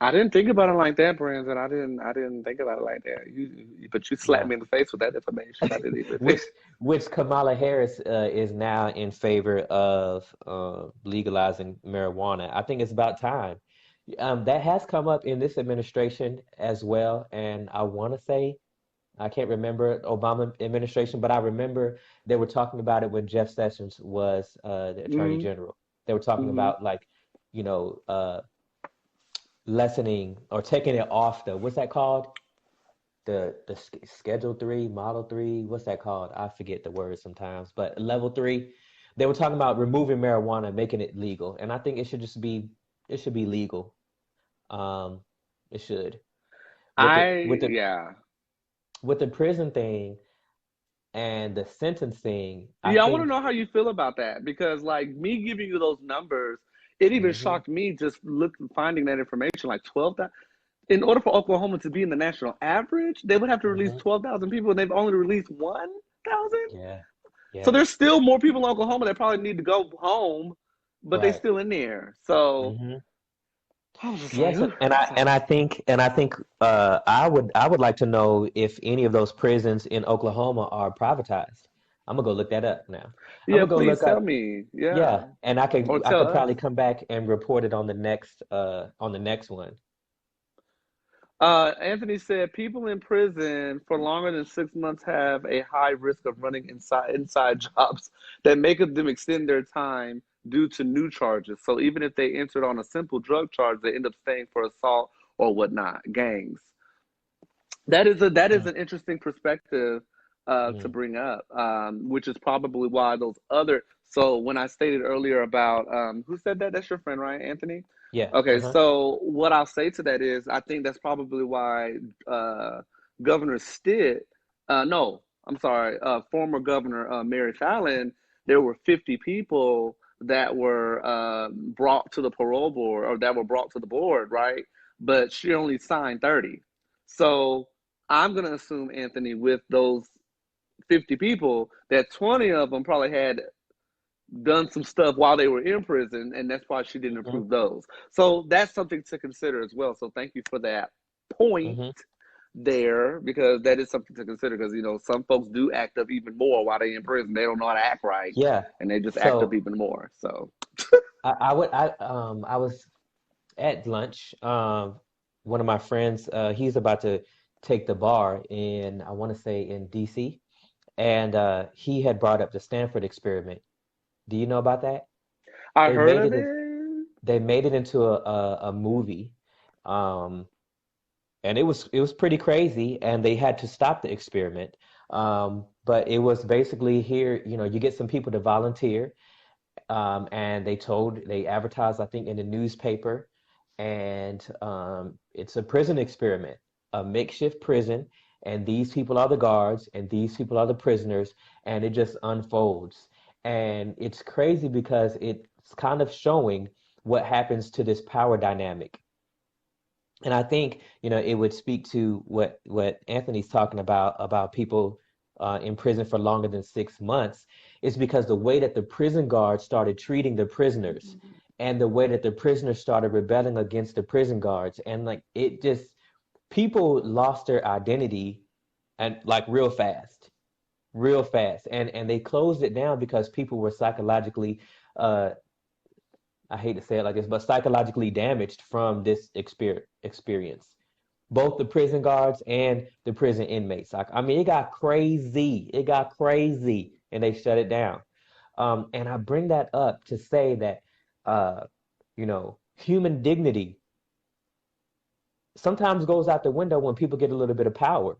I didn't think about it like that, Brandon. I didn't think about it like that. But you slapped Yeah. me in the face with that information. I didn't even which think. which Kamala Harris is now in favor of legalizing marijuana. I think it's about time. That has come up in this administration as well, and I want to say I can't remember Obama administration, but I remember they were talking about it when Jeff Sessions was the Attorney Mm-hmm, General. They were talking mm-hmm. about like you know lessening or taking it off the what's that called? The Schedule 3, Model 3, what's that called? I forget the word sometimes, but Level 3, they were talking about removing marijuana, making it legal, and I think it should be legal. Um, it should. With the with the Yeah. with the prison thing and the sentencing, I Yeah, I want to think. know how you feel about that because, like, me giving you those numbers, it even Hmm. shocked me just finding that information. Like 12,000. In order for Oklahoma to be in the national average, they would have to release Hmm. 12,000 people, and they've only released 1,000. Yeah, So yeah, there's still more people in Oklahoma that probably need to go home, but they right. still in there. So Hmm. I was just like, Yes, ooh, and I that's and a, I think I would like to know if any of those prisons in Oklahoma are privatized. I'm gonna go look that up now. I'm yeah. gonna go Please look tell up. me, yeah, Yeah, and I could or I tell could us. probably come back and report it on the next one. Anthony said people in prison for longer than 6 months have a high risk of running inside jobs that make them extend their time due to new charges. So even if they entered on a simple drug charge, they end up staying for assault or whatnot, gangs. That is Mm, an interesting perspective to mm, bring up, which is probably why those other. So when I stated earlier about who said that, that's your friend, right, Anthony? yeah. Okay, Uh-huh. so what I'll say to that is, I think that's probably why uh, Governor Stitt, no, I'm sorry, former Governor Mary Fallon, there were 50 people that were brought to the parole board or that were brought to the board, right? But she only signed 30. So I'm going to assume, Anthony, with those 50 people, that 20 of them probably had done some stuff while they were in prison, and that's why she didn't Hmm. approve those. So that's something to consider as well. So thank you for that point Hmm. there, because that is something to consider. Because some folks do act up even more while they're in prison. They don't know how to act right, Yeah. and they just act up So even more. So I was at lunch. One of my friends, he's about to take the bar in, I want to say in DC, and he had brought up the Stanford experiment. Do you know about that? I They heard made of it it. they made it into a movie. Um, and it was pretty crazy, and they had to stop the experiment. But it was basically here, you get some people to volunteer, and they advertised, I think, in the newspaper, and it's a prison experiment, a makeshift prison, and these people are the guards, and these people are the prisoners, and it just unfolds. And it's crazy because it's kind of showing what happens to this power dynamic. And I think, it would speak to what Anthony's talking about people in prison for longer than 6 months, is because the way that the prison guards started treating the prisoners. and the way that the prisoners started rebelling against the prison guards. And like it just, people lost their identity and like real fast. And they closed it down because people were psychologically, uh, I hate to say it like this, but psychologically damaged from this experience. Both the prison guards and the prison inmates. Like, I mean, it got crazy. It got crazy, and they shut it down. And I bring that up to say that, human dignity sometimes goes out the window when people get a little bit of power.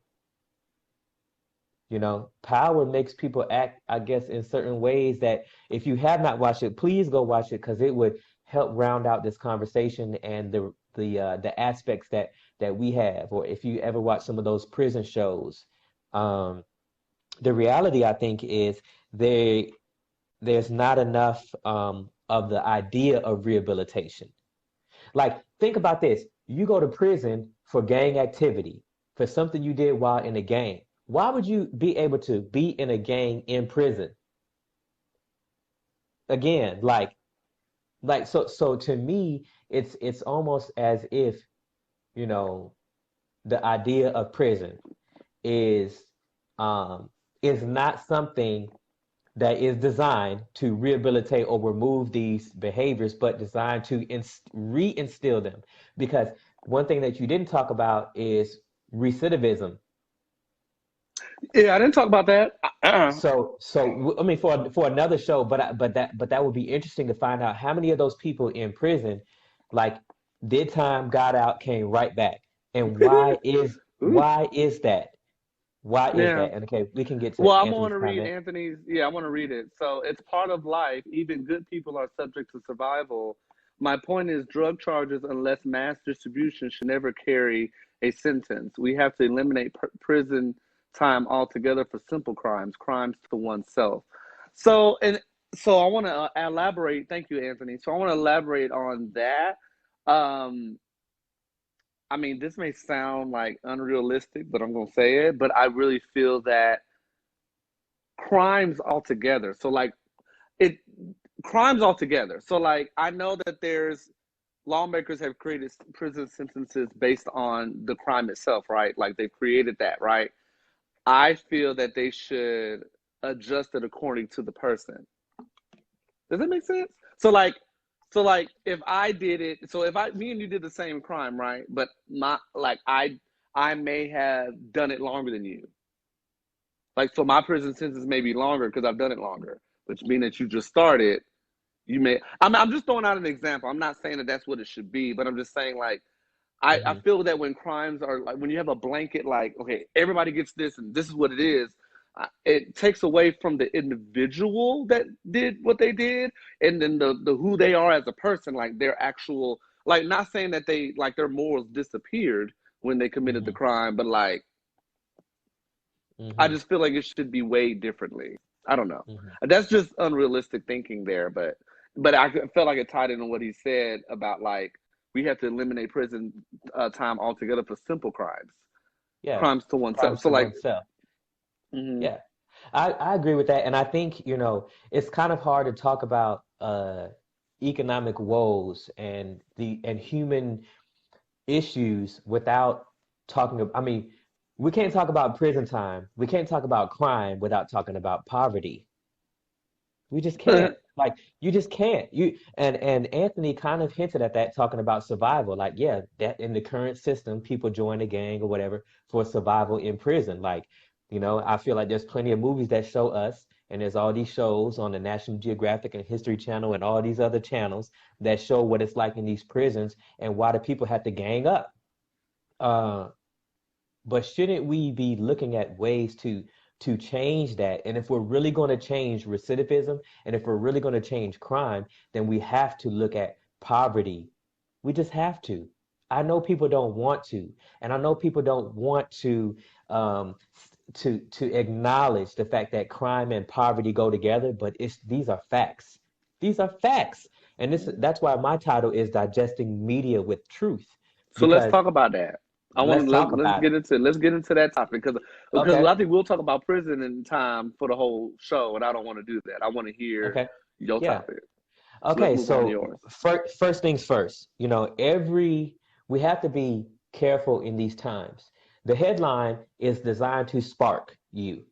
Power makes people act, I guess, in certain ways that if you have not watched it, please go watch it because it would help round out this conversation and the aspects that we have. Or if you ever watch some of those prison shows, um, the reality I think is there's not enough of the idea of rehabilitation. Like, think about this. You go to prison for gang activity, for something you did while in a gang. Why would you be able to be in a gang in prison? Again, so to me, it's almost as if, you know, the idea of prison is is not something that is designed to rehabilitate or remove these behaviors, but designed to reinstill them. Because one thing that you didn't talk about is recidivism. Yeah, I didn't talk about that. I mean, for another show, but that would be interesting to find out how many of those people in prison, like, did time, got out, came right back, and Ooh, why is that? Why is yeah. that? And okay, we can get Well, to I'm going Anthony's to read comment. Anthony's. Yeah, I want to read it. So it's part of life. Even good people are subject to survival. My point is, drug charges, unless mass distribution, should never carry a sentence. We have to eliminate prison time altogether for simple crimes, crimes to oneself. So, and so I want to elaborate. Thank you, Anthony. So I want to elaborate on that. Um, I mean, this may sound like unrealistic, but I'm going to say it. But I really feel that crimes altogether. So like it crimes altogether. So like I know that there's lawmakers have created prison sentences based on the crime itself, right? Like they've created that, right? I feel that they should adjust it according to the person. Does that make sense? So like if I did it, so if I me and you did the same crime, right? But my like I may have done it longer than you. Like, so my prison sentence may be longer because I've done it longer, which means that you just started. You may, I'm just throwing out an example. I'm not saying that that's what it should be, but I'm just saying, like, I Hmm. feel that when crimes are like, when you have a blanket, like, okay, everybody gets this and this is what it is, it takes away from the individual that did what they did and then the who they are as a person, like their actual, like, not saying that they, like, their morals disappeared when they committed the Hmm. crime, but like, I Hmm. just feel like it should be weighed differently. I don't know. Hmm. That's just unrealistic thinking there, but I felt like it tied into what he said about like we have to eliminate prison time altogether for simple crimes, Yeah, crimes to oneself. crimes So to like, oneself. mm-hmm, Yeah, I agree with that, and I think, it's kind of hard to talk about economic woes and human issues without talking about, I mean, we can't talk about prison time. We can't talk about crime without talking about poverty. We just can't. Like, you just can't. And Anthony kind of hinted at that, talking about survival. Like, yeah, that in the current system, people join a gang or whatever for survival in prison. Like, I feel like there's plenty of movies that show us, and there's all these shows on the National Geographic and History Channel and all these other channels that show what it's like in these prisons and why the people have to gang up. Uh, but shouldn't we be looking at ways to change that? And if we're really going to change recidivism, and if we're really going to change crime, then we have to look at poverty. We just have to. I know people don't want to, and I know people don't want um, to acknowledge the fact that crime and poverty go together, but these are facts. These are facts. And that's why my title is Digesting Media with Truth, so let's because talk about that. I want let's to talk let's about it. get into that topic because Okay. I think we'll talk about prison and time for the whole show, and I don't want to do that. I want to hear Okay. your Yeah. topic. So let's Okay, move on to so yours. first things first, we have to be careful in these times. The headline is designed to spark you.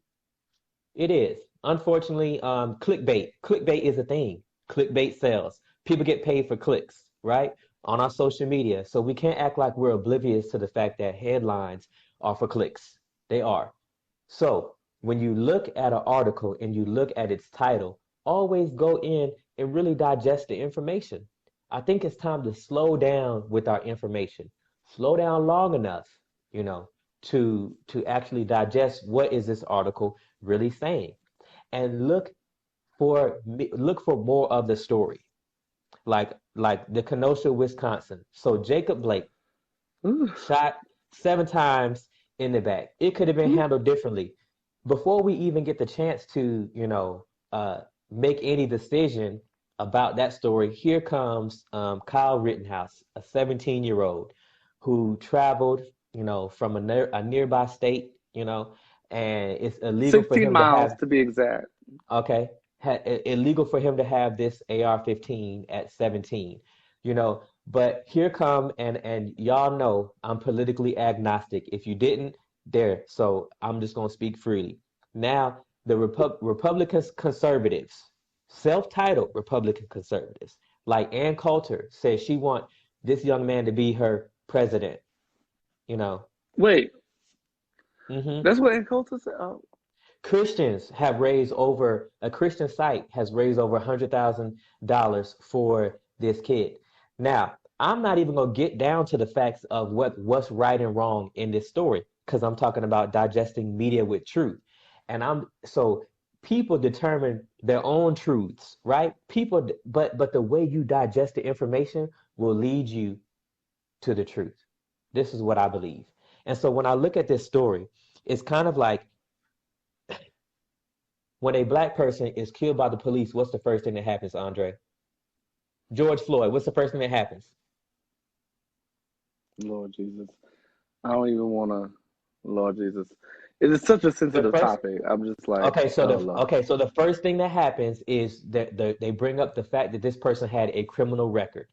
It is. Unfortunately, clickbait. Clickbait is a thing. Clickbait sells. People get paid for clicks, right? On our social media. So we can't act like we're oblivious to the fact that headlines are for clicks. They are. So when you look at an article and you look at its title, always go in and really digest the information. I think it's time to slow down with our information. Slow down long enough, you know, to actually digest what is this article really saying, and look for more of the story. Like the Kenosha, Wisconsin. So Jacob Blake Ooh, shot 7 times in the back. It could have been ooh. handled differently. Before we even get the chance to, make any decision about that story, here comes Kyle Rittenhouse, a 17-year-old who traveled, from a nearby state, and it's illegal for 16 him to miles have, to be exact. okay, illegal for him to have this AR-15 at 17, but here come and y'all know I'm politically agnostic. If you didn't, there, so I'm just gonna speak freely. Now, the Republican conservatives, self-titled Republican conservatives, like Ann Coulter says she want this young man to be her president, you know. Wait, hmm that's what Encounter said. Oh, Christians have raised over a Christian site has raised over $100,000 for this kid. Now, I'm not even gonna get down to the facts of what's right and wrong in this story because I'm talking about digesting media with truth. And I'm so people determine their own truths, right? But the way you digest the information will lead you to the truth. This is what I believe. And so when I look at this story, it's kind of like when a black person is killed by the police, what's the first thing that happens, Andre? George Floyd, what's the first thing that happens? Lord Jesus. I don't even want to. Lord Jesus. It is such a The sensitive first topic. I'm just like, okay, so oh, the Lord. okay, so the first thing that happens is that they bring up the fact that this person had a criminal record.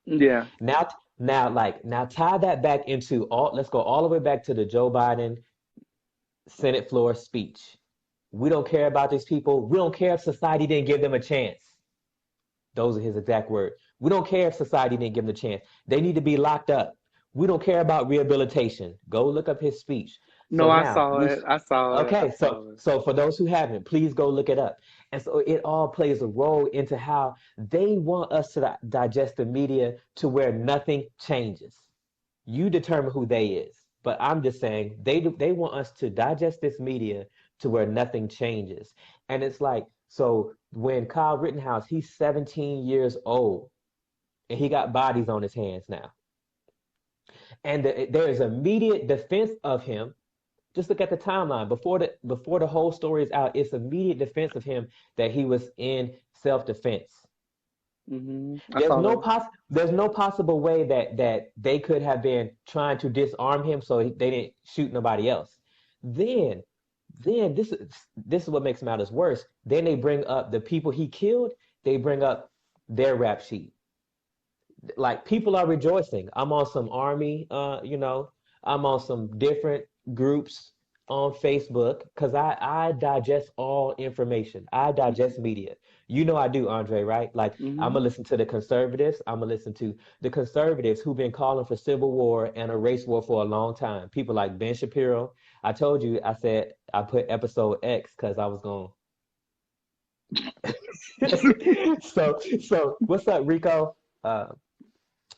Yeah. Now tie that back into all let's go all the way back to the Joe Biden Senate floor speech. We don't care about these people. We don't care if society didn't give them a chance. Those are his exact words. We don't care if society didn't give them a chance. They need to be locked up. We don't care about rehabilitation. Go look up his speech. No, So I now saw we it. I saw it. I okay, so saw it. so for those who haven't, please go look it up. And so it all plays a role into how they want us to digest the media to where nothing changes. You determine who they is. But I'm just saying they want us to digest this media to where nothing changes. And it's like, so when Kyle Rittenhouse, he's 17 years old and he got bodies on his hands now. And there is immediate defense of him. Just look at the timeline before the whole story is out. It's immediate defense of him that he was in self-defense. I saw that. There's no possible way that they could have been trying to disarm him so they didn't shoot nobody else. Then then this is what makes matters worse. Then they bring up the people he killed. They bring up their rap sheet. Like people are rejoicing. I'm on some army, I'm on some different groups on Facebook because I digest all information. I digest media. You know I do, Andre, right? Like I'm Mm-hmm. gonna listen to the conservatives. I'm gonna listen to the conservatives who've been calling for civil war and a race war for a long time. People like Ben Shapiro. I told you, I said I put episode X because I was going. So what's up, Rico?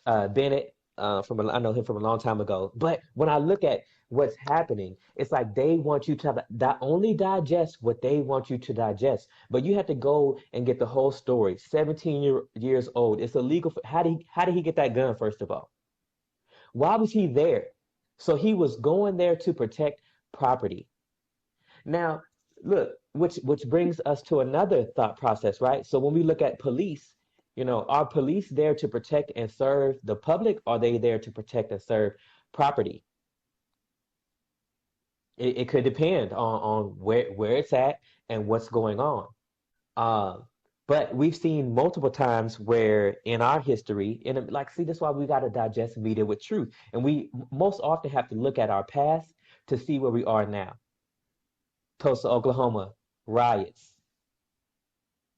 Uh, Bennett, I know him from a long time ago. But when I look at what's happening, it's like they want you to only digest what they want you to digest. But you have to go and get the whole story. 17 years old. It's illegal. How did he get that gun? First of all, why was he there? So he was going there to protect property. Now, look, which brings us to another thought process, right? So when we look at police, are police there to protect and serve the public? Or are they there to protect and serve property? It could depend on where it's at and what's going on. Uh, But we've seen multiple times where in our history, and like, see, that's why we got to digest media with truth. And we most often have to look at our past to see where we are now. Tulsa, Oklahoma, riots.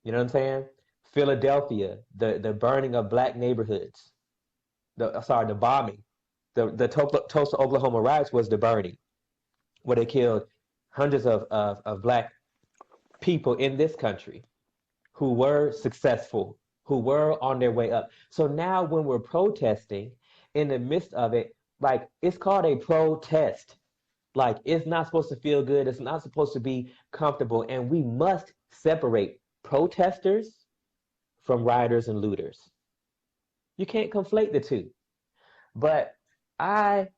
You know what I'm saying? Philadelphia, the burning of black neighborhoods. The bombing. The Tulsa, Oklahoma riots was the burning, where they killed hundreds of black people in this country who were successful, who were on their way up. So now when we're protesting in the midst of it, like, it's called a protest. Like, it's not supposed to feel good. It's not supposed to be comfortable. And we must separate protesters from rioters and looters. You can't conflate the two. But I,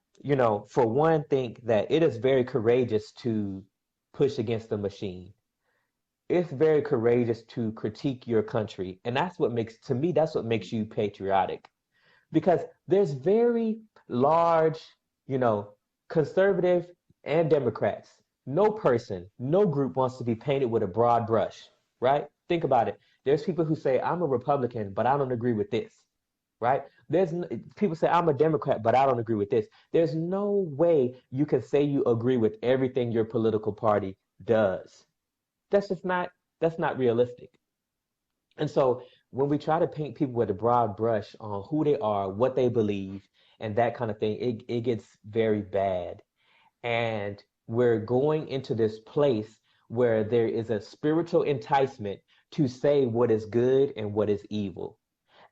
for one, think that it is very courageous to push against the machine. It's very courageous to critique your country. And to me, that's what makes you patriotic. Because there's very large, conservative and Democrats. No person, no group wants to be painted with a broad brush, right? Think about it. There's people who say, I'm a Republican, but I don't agree with this, right? People say, I'm a Democrat, but I don't agree with this. There's no way you can say you agree with everything your political party does. That's not realistic. And so when we try to paint people with a broad brush on who they are, what they believe, and that kind of thing, it gets very bad. And we're going into this place where there is a spiritual enticement to say what is good and what is evil.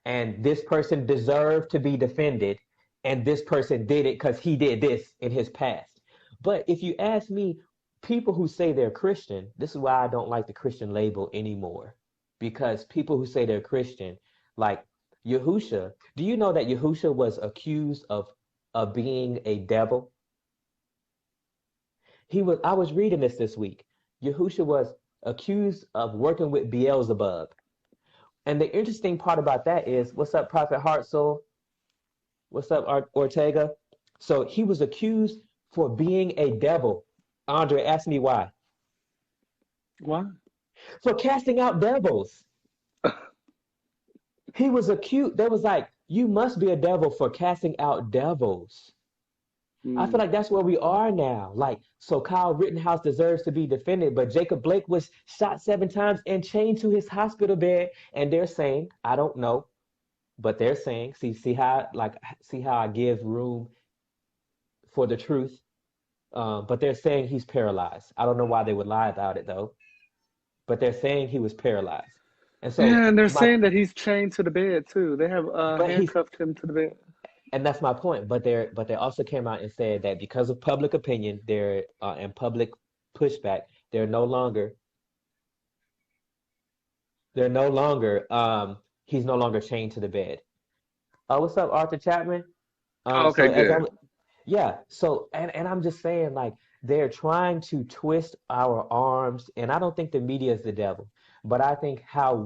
And this person deserved to be defended, and this person did it because he did this in his past. But if you ask me, people who say they're Christian, this is why I don't like the Christian label anymore. Because people who say they're Christian, like Yahusha, do you know that Yahusha was accused of being a devil? I was reading this week. Yahusha was accused of working with Beelzebub. And the interesting part about that is, what's up, Prophet Hartzell? What's up, Ortega? So he was accused for being a devil. Andre, ask me why. Why? For casting out devils. He was accused. They was like, you must be a devil for casting out devils. I feel like that's where we are now. Like, so Kyle Rittenhouse deserves to be defended, but Jacob Blake was shot 7 times and chained to his hospital bed. And they're saying, I don't know, but they're saying, see how I give room for the truth. But they're saying he's paralyzed. I don't know why they would lie about it though, but they're saying he was paralyzed. And so Yeah, and they're saying that he's chained to the bed too. They have handcuffed him to the bed. And that's my point. But they also came out and said that because of public opinion, and public pushback, he's no longer chained to the bed. What's up, Arthur Chapman? Okay, good. Yeah. So and I'm just saying, like, they're trying to twist our arms, and I don't think the media is the devil, but I think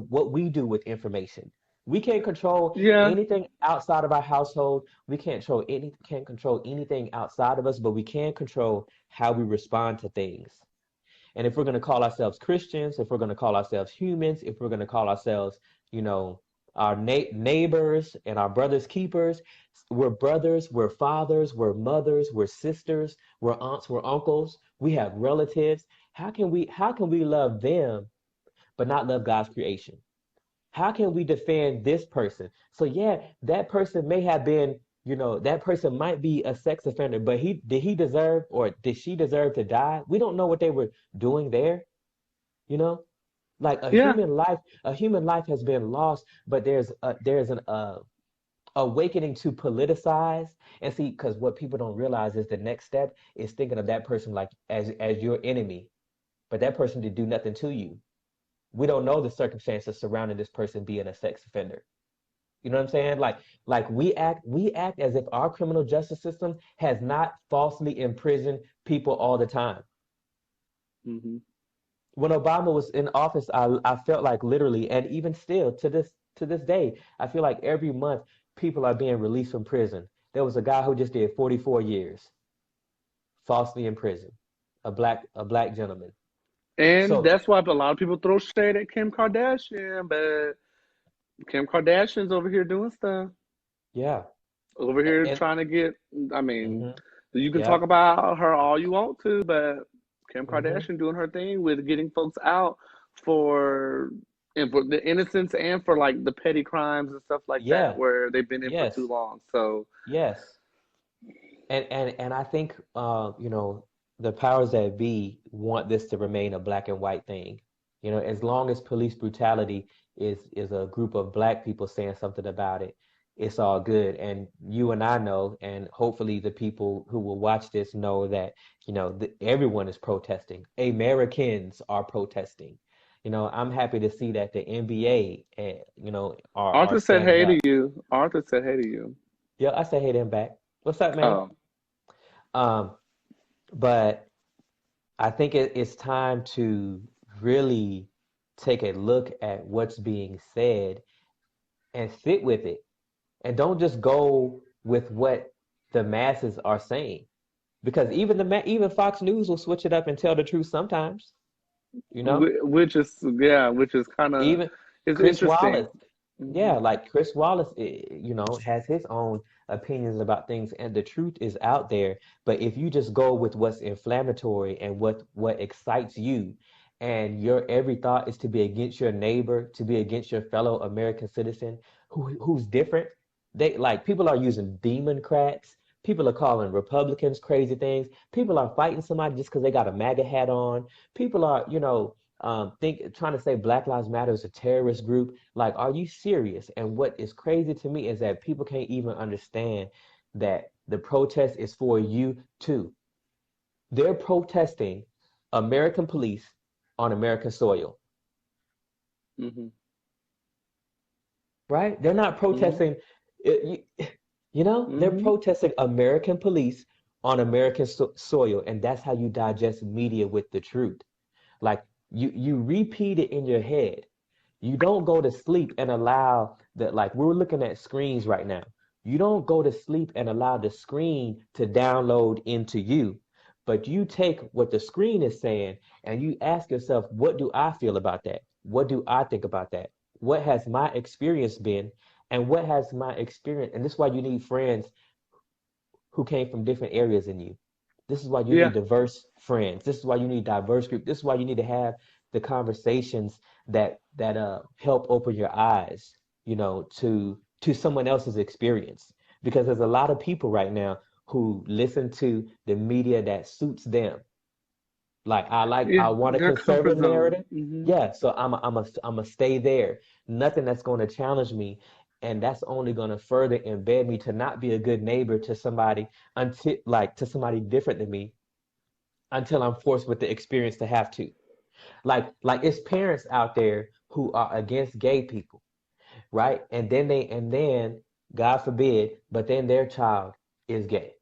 what we do with information. We can't control anything outside of our household. We can't control anything outside of us, but we can control how we respond to things. And if we're going to call ourselves Christians, if we're going to call ourselves humans, if we're going to call ourselves, our neighbors and our brothers keepers, we're brothers, we're fathers, we're mothers, we're sisters, we're aunts, we're uncles, we have relatives. How can we love them but not love God's creation? How can we defend this person? So yeah, that person may have been, that person might be a sex offender, but did he deserve, or did she deserve to die? We don't know what they were doing there, like a human life has been lost, but there's an awakening to politicize and see, because what people don't realize is the next step is thinking of that person like as your enemy, but that person did do nothing to you. We don't know the circumstances surrounding this person being a sex offender. You know what I'm saying? Like we act as if our criminal justice system has not falsely imprisoned people all the time. Mm-hmm. When Obama was in office, I felt like literally, and even still to this day, I feel like every month people are being released from prison. There was a guy who just did 44 years, falsely in prison, a black gentleman. And So that's why a lot of people throw shade at Kim Kardashian, but Kim Kardashian's over here doing stuff. yeah, Over here and trying to get, I mean, hmm you can talk yeah, about her all you want to, but Kim hmm Kardashian doing her thing with getting folks out for and for the innocence and for like the petty crimes and stuff like that yeah, where they've been in for too yes, long. So yes. And I think the powers that be want this to remain a black and white thing. As long as police brutality is a group of black people saying something about it, it's all good. And you and I know, and hopefully the people who will watch this know that everyone is protesting. Americans are protesting. I'm happy to see that the NBA, are Arthur said standing hey to up. you. Arthur said hey to you. Yeah, I say hey to him back. What's up, man? Oh, Um, but I think it's time to really take a look at what's being said and sit with it. And don't just go with what the masses are saying. Because even Fox News will switch it up and tell the truth sometimes, you know? which is yeah, which is kind of Even is Chris Wallace, interesting. Hmm. yeah, like Chris Wallace, has his own opinions about things, and the truth is out there. But if you just go with what's inflammatory and what excites you, and your every thought is to be against your neighbor, to be against your fellow American citizen who's different, they like people are using Democrats. People are calling Republicans crazy things. People are fighting somebody just because they got a MAGA hat on. People are, trying to say Black Lives Matter is a terrorist group. Like, are you serious? And what is crazy to me is that people can't even understand that the protest is for you too. They're protesting American police on American soil, Hmm. right? They're not Hmm. protesting, they're Hmm. protesting American police on American soil, and that's how you digest media with the truth. Like you repeat it in your head. You don't go to sleep and allow that, like we're looking at screens right now. You don't go to sleep and allow the screen to download into you, but you take what the screen is saying and you ask yourself, what do I feel about that? What do I think about that? What has my experience been? And what has my experience? And this is why you need friends who came from different areas in you. This is why you need Yeah. diverse friends. This is why you need diverse group. This is why you need to have the conversations that help open your eyes, to someone else's experience. Because there's a lot of people right now who listen to the media that suits them. Yeah, I want a their comfort conservative zone. narrative. Hmm. Yeah, so I'm a stay there. Nothing that's going to challenge me, and that's only going to further embed me to not be a good neighbor to somebody until to somebody different than me until I'm forced with the experience to have to. Like it's parents out there who are against gay people, right? And then God forbid, but then their child is gay.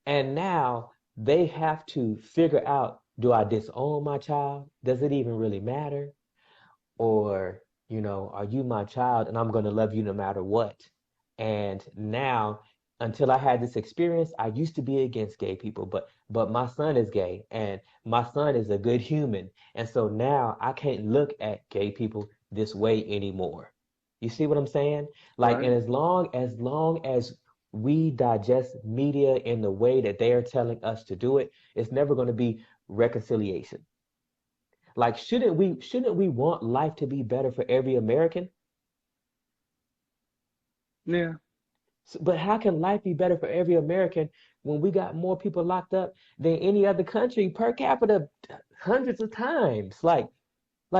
And now they have to figure out, do I disown my child? Does it even really matter? Or, are you my child and I'm going to love you no matter what? And now, until I had this experience, I used to be against gay people, but my son is gay and my son is a good human. And so now I can't look at gay people this way anymore. You see what I'm saying? Like, Right. and as long as we digest media in the way that they are telling us to do it, it's never going to be reconciliation. Like, shouldn't we want life to be better for every American? Yeah. But how can life be better for every American when we got more people locked up than any other country per capita hundreds of times? Like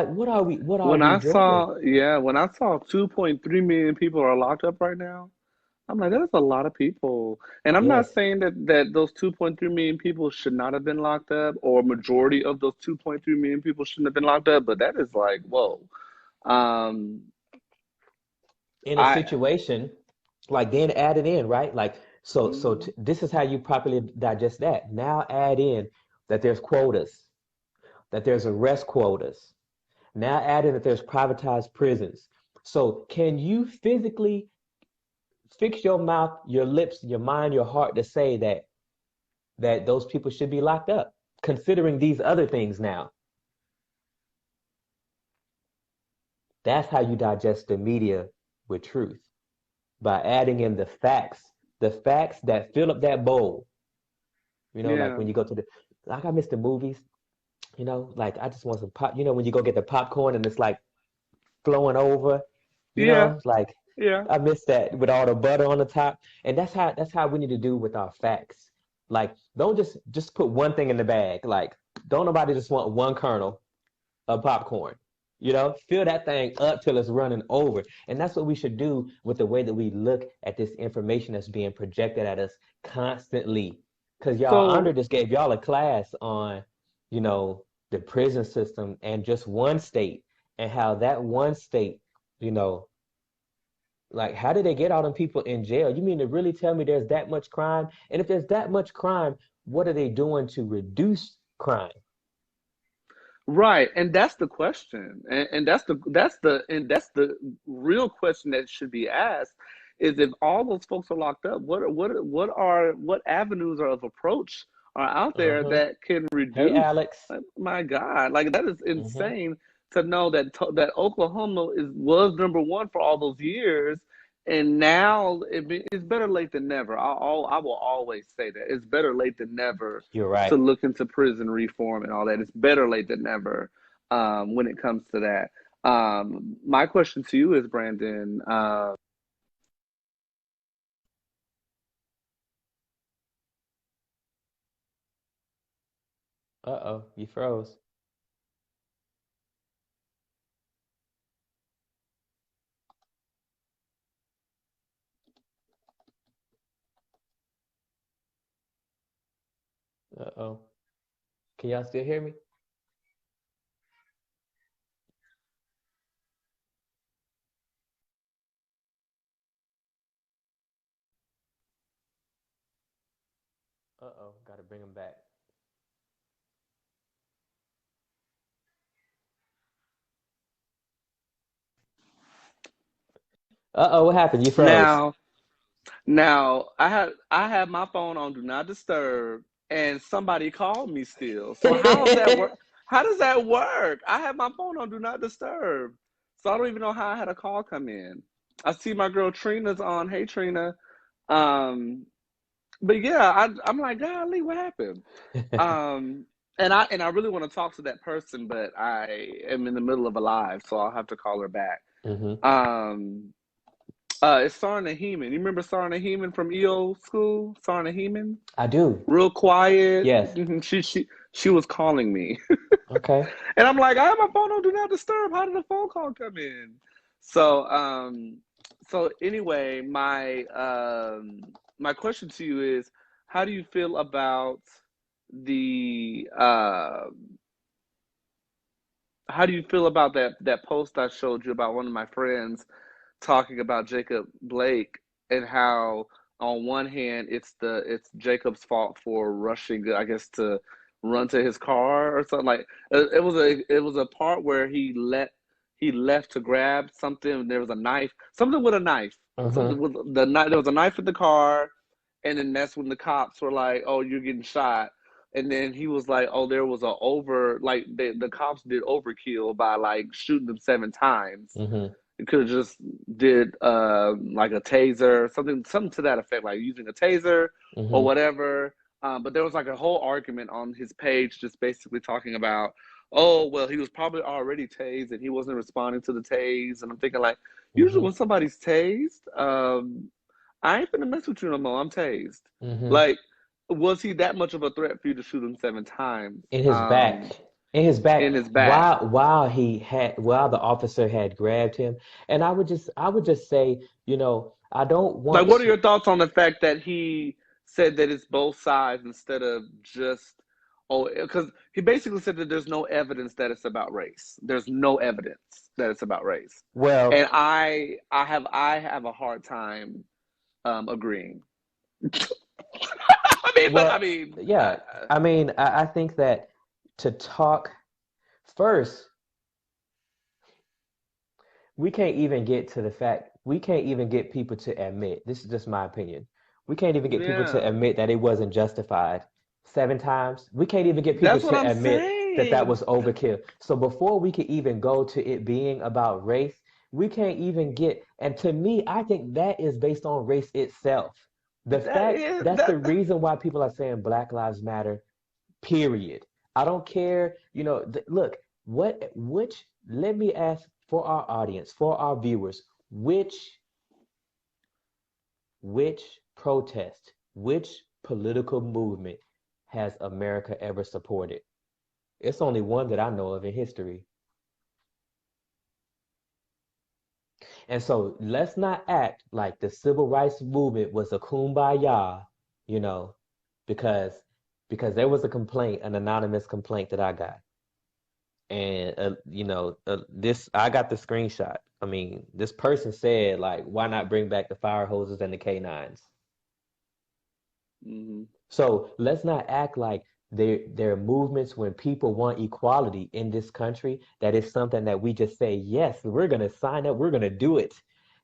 what are we doing? When I saw 2.3 million people are locked up right now, I'm like, that's a lot of people. And I'm not Yes. saying that those 2.3 million people should not have been locked up, or majority of those 2.3 million people shouldn't have been locked up, but that is like, whoa. Um, In a I situation like then add it in, right? Like mhm. this is how you properly digest that. Now add in that there's quotas, that there's arrest quotas. Now add in that there's privatized prisons. So can you physically fix your mouth, your lips, your mind, your heart to say that those people should be locked up, considering these other things now? That's how you digest the media with truth, by adding in the facts that fill up that bowl. Like Yeah. when you go to like I miss the movies, like I just want some pop, when you go get the popcorn and it's like flowing over, Yeah. like Yeah. I miss that with all the butter on the top. And that's how we need to do with our facts. Like don't just put one thing in the bag. Like don't nobody just want one kernel of popcorn. Fill that thing up till it's running over. And that's what we should do with the way that we look at this information that's being projected at us constantly. Because y'all, Andre So just gave y'all a class on, the prison system and just one state and how that one state, you know, like how did they get all them people in jail? You mean to really tell me there's that much crime? And if there's that much crime, what are they doing to reduce crime? right, and that's the question, and that's the real question that should be asked is if all those folks are locked up, what avenues of approach are out there Uh-huh. that can Hey, reduce? Alex. My God, like that is Mm-hmm. insane to know that Oklahoma was number one for all those years, and now it's better late than never. I will always say that it's better late than never You're to right. look into prison reform and all that. It's better late than never when it comes to that. My question to you is, Brandon, Uh-oh, you froze. Uh-oh. Can y'all still hear me? Uh-oh, gotta bring him back. Uh-oh, what happened? You froze. now now I have my phone on do not disturb, and somebody called me still. So how does that work? How does that work? I have my phone on do not disturb, so I don't even know how I had a call come in. I see my girl Trina's on. Hey Trina. Um, but yeah, I'm like, golly, what happened? Um, and I really want to talk to that person, but I am in the middle of a live, so I'll have to call her back. Mm-hmm. Um, it's Sarna Heeman. You remember Sarna Heeman from EO school? Sarna Heeman, I do. real quiet. Yes. She was calling me, Okay. and I'm like, I have my phone on do not disturb. How did a phone call come in? So so anyway, my question to you is, how do you feel about the how do you feel about that post I showed you about one of my friends talking about Jacob Blake and how on one hand it's Jacob's fault for rushing, I guess, to run to his car or something like it was a part where he left to grab something and there was a knife, something with a knife, something Mm-hmm. with the knife, there was a knife in the car, and then that's when the cops were like, "Oh, you're getting shot." And then he was like, "Oh, there was a over like the cops did overkill by like shooting them 7 times. Mm-hmm. You could have just did like a taser, something to that effect, like using a taser or Mm-hmm. whatever." But there was like a whole argument on his page, just basically talking about, oh well, he was probably already tased and he wasn't responding to the tase. And I'm thinking like, usually Mm-hmm. when somebody's tased, I ain't finna mess with you no more. I'm tased. Mm-hmm. Like, was he that much of a threat for you to shoot him 7 times In his back. In his in back his back? while the officer had grabbed him. And I would just say, I don't Like, want what are to. your thoughts on the fact that he said that it's both sides instead of just, oh, because he basically said that there's no evidence that it's about race. There's no evidence that it's about race, and Well, I have a hard time agreeing. I mean, but I well, mean, yeah. I mean, I think that to talk first, we can't even get people to admit, this is just my opinion. We can't even get people to yeah, admit that it wasn't justified 7 times. We can't even get people that's what to I'm admit that saying. was overkill. So before we could even go to it being about race, we can't even get, and to me, I think that is based on race itself. The That fact is that's the that. reason why people are saying Black Lives Matter, period. I don't care, look, let me ask for our audience, for our viewers, which protest, which political movement has America ever supported? It's only one that I know of in history. And so let's not act like the civil rights movement was a kumbaya, you know, because there was a complaint, an anonymous complaint that I got. And this I got the screenshot. I mean, this person said like, why not bring back the fire hoses and the K9s? Hmm. So let's not act like there are movements when people want equality in this country, that is something that we just say, yes, we're gonna sign up, we're gonna do it.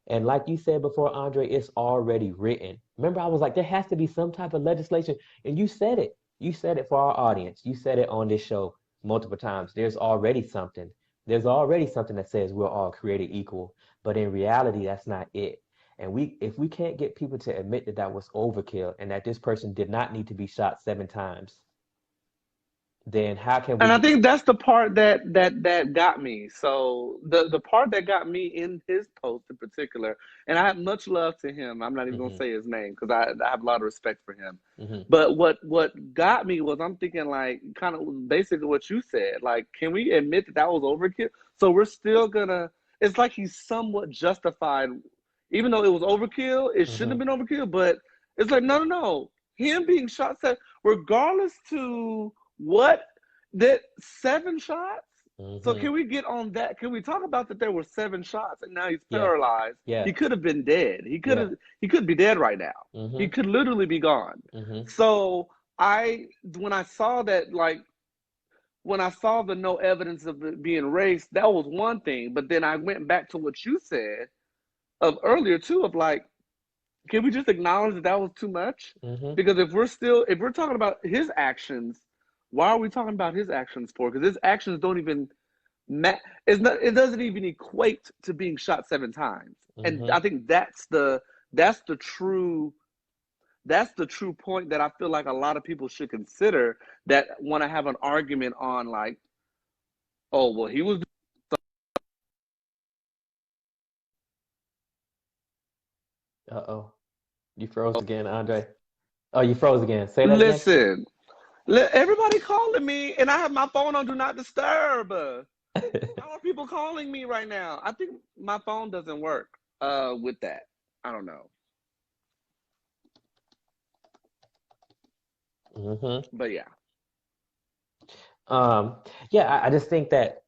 And like you said before, Andre, it's already written. Remember, I was like, there has to be some type of legislation. And you said it. You said it for our audience. You said it on this show multiple times. There's already something. There's already something that says we're all created equal. But in reality, that's not it. And if we can't get people to admit that that was overkill and that this person did not need to be shot 7 times, then how can And I we? think that's the part that got me. So the part that got me in his post in particular, and I have much love to him. I'm not even gonna Hmm. say his name because I have a lot of respect for him. Hmm. But what got me was I'm thinking like kind of basically what you said. Like, can we admit that that was overkill? So we're still gonna. It's like he's somewhat justified, even though it was overkill. It shouldn't have Hmm. been overkill, but it's like no, no, no. Him being shot said, regardless to what that 7 shots. So Hmm. can we get on that? Can we talk about that there were 7 shots and now he's Yeah. paralyzed? He Yeah. could have been dead. Yeah. He could be dead right now. He Hmm. could literally be gone. Hmm. So I when I saw that like when I saw the no evidence of it being raced, that was one thing. But then I went back to what you said of earlier too of like, can we just acknowledge that that was too much? Hmm. Because if we're talking about his actions, why are we talking about his actions for? Because his actions don't even it doesn't even equate to being shot 7 times. And Hmm. I think that's the true that's the true point that I feel like a lot of people should consider that want to have an argument on like, oh well, he was. Uh-oh. You froze again, Andre. Oh, you froze again. Say that again. Listen, everybody calling me, and I have my phone on do not disturb. How are people calling me right now? I think my phone doesn't work with that. I don't know. Hmm. But yeah. Um, yeah, I just think that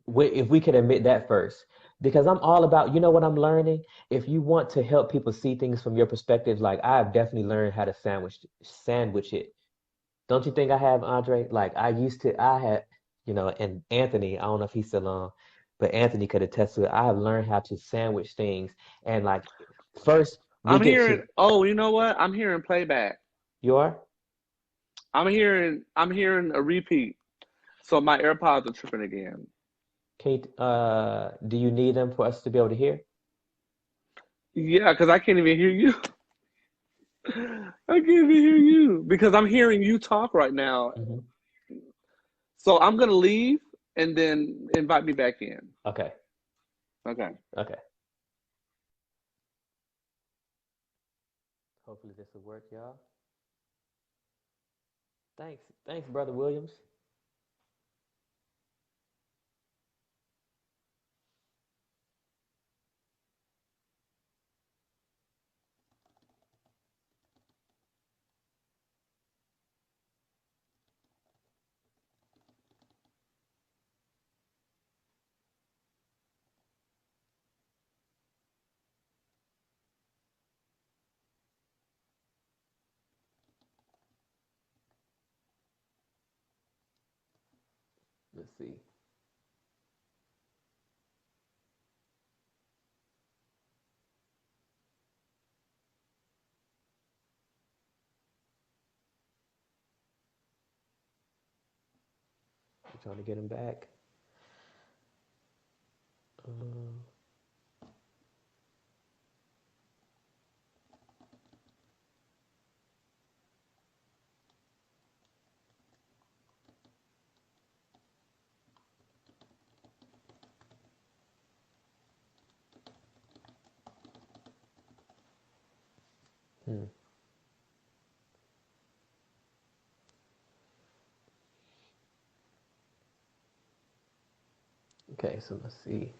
if we could admit that first, because I'm all about, you know what I'm learning? If you want to help people see things from your perspective, like I've definitely learned how to sandwich it. Don't you think I have, Andre? Like I had, and Anthony, I don't know if he's still on, but Anthony could attest to it. I have learned how to sandwich things. And like first we I'm get hearing, to oh, you know what? I'm hearing playback. your I'm hearing a repeat. So my AirPods are tripping again. Kate, do you need them for us to be able to hear? Yeah, because I can't even hear you. I can't even hear you because I'm hearing you talk right now. Hmm. So I'm gonna leave and then invite me back in. Okay. Okay. Okay. Hopefully this will work, y'all. Thanks. Thanks, Brother Williams. Let's see. Trying to get him back. Um, hmm. Okay, so let's see.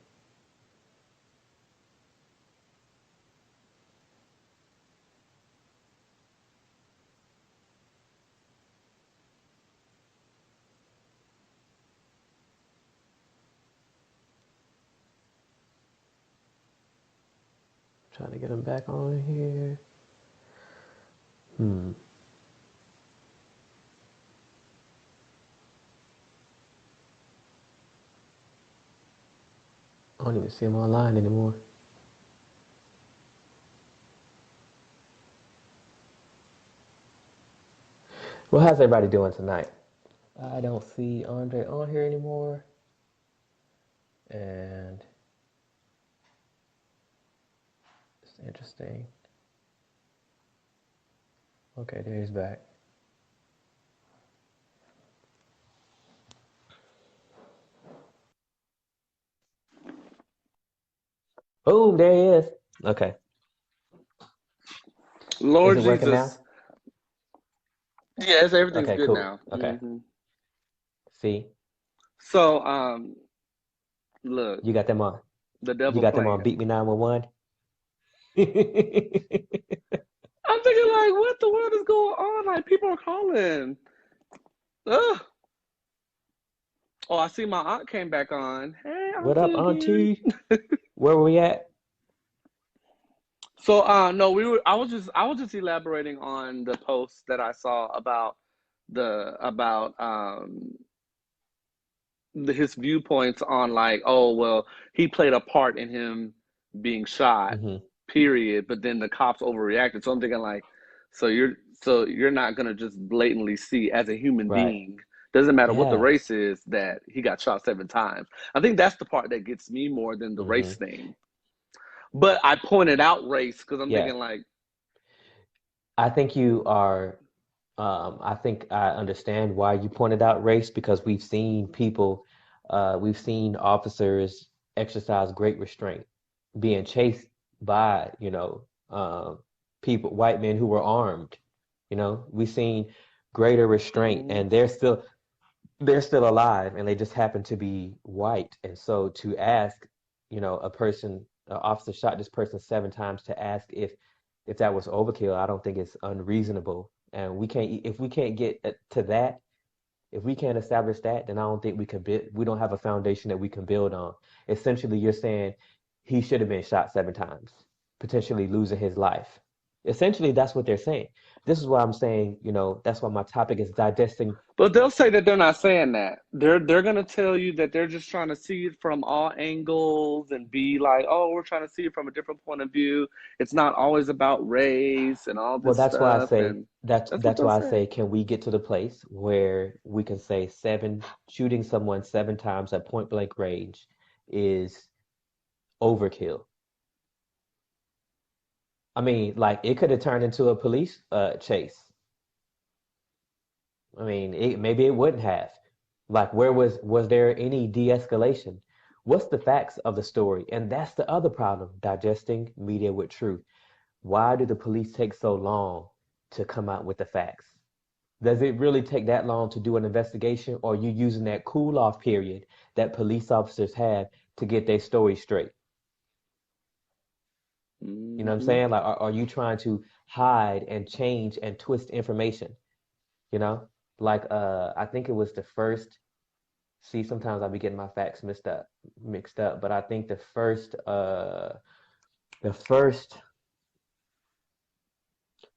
Trying to get him back on here. Hmm. I don't even see him online anymore. Well, how's everybody doing tonight? I don't see Andre on here anymore. And it's interesting. Okay, there he's back. Boom, there he is. Okay. Is Lord it working now? Jesus. Yes, everything's Okay, good cool. now. Okay. See, So, look, you got them on. the You devil got them on playing. Beat Me 911. I'm thinking like, what the world is going on? Like, people are calling. Ugh. Oh, I see my aunt came back on. Hey, What up, auntie again. Auntie? Where were we at? So, no, I was just elaborating on the post that I saw about his viewpoints on like, oh well, he played a part in him being shot, Hmm. period. But then the cops overreacted. So I'm thinking like, so you're not gonna just blatantly see as a human Right. being, doesn't matter what the Yes. race is, that he got shot 7 times. I think that's the part that gets me more than the Hmm. race thing. But I pointed out race because I'm Yeah. thinking like, I think you are, I think I understand why you pointed out race because we've seen people, we've seen officers exercise great restraint, being chased by, people, white men who were armed. We've seen greater restraint, mm, and they're still alive, and they just happen to be white. And so to ask, an officer shot this person 7 times to ask if that was overkill, I don't think it's unreasonable. And if we can't get to that, if we can't establish that, then I don't think we don't have a foundation that we can build on. Essentially, you're saying he should have been shot 7 times, potentially losing his life. Essentially, that's what they're saying. This is why I'm saying, that's why my topic is digesting. but they'll say that they're not saying that. They're gonna tell you that they're just trying to see it from all angles and be like, oh, we're trying to see it from a different point of view. It's not always about race and all Well, this that's why I stuff, say and that's that's what that's they'll why I say. say, can we get to the place where we can say shooting someone 7 times at point blank range is overkill? I mean, like it could have turned into a police chase. I mean, maybe it wouldn't have. Like, was there any de-escalation? What's the facts of the story? And that's the other problem, digesting media with truth. Why do the police take so long to come out with the facts? Does it really take that long to do an investigation, or are you using that cool off period that police officers have to get their story straight? You know what I'm Hmm. saying? Like, are you trying to hide and change and twist information? You know, like I think it was the first. See, sometimes I be getting my facts mixed up, but I think the first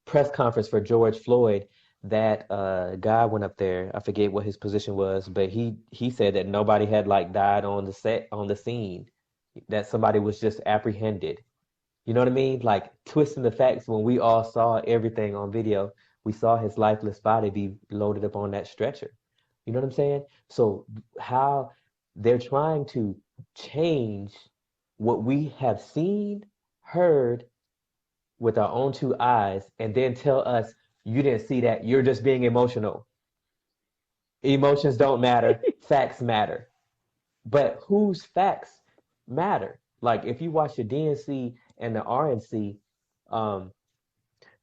press conference for George Floyd, that guy went up there. I forget what his position was, but he said that nobody had like died on the scene, that somebody was just apprehended. You know what I mean? Like twisting the facts when we all saw everything on video. We saw his lifeless body be loaded up on that stretcher. You know what I'm saying? So how they're trying to change what we have seen, heard with our own two eyes, and then tell us you didn't see that. You're just being emotional. Emotions don't matter. Facts matter. But whose facts matter? Like if you watch the DNC and um,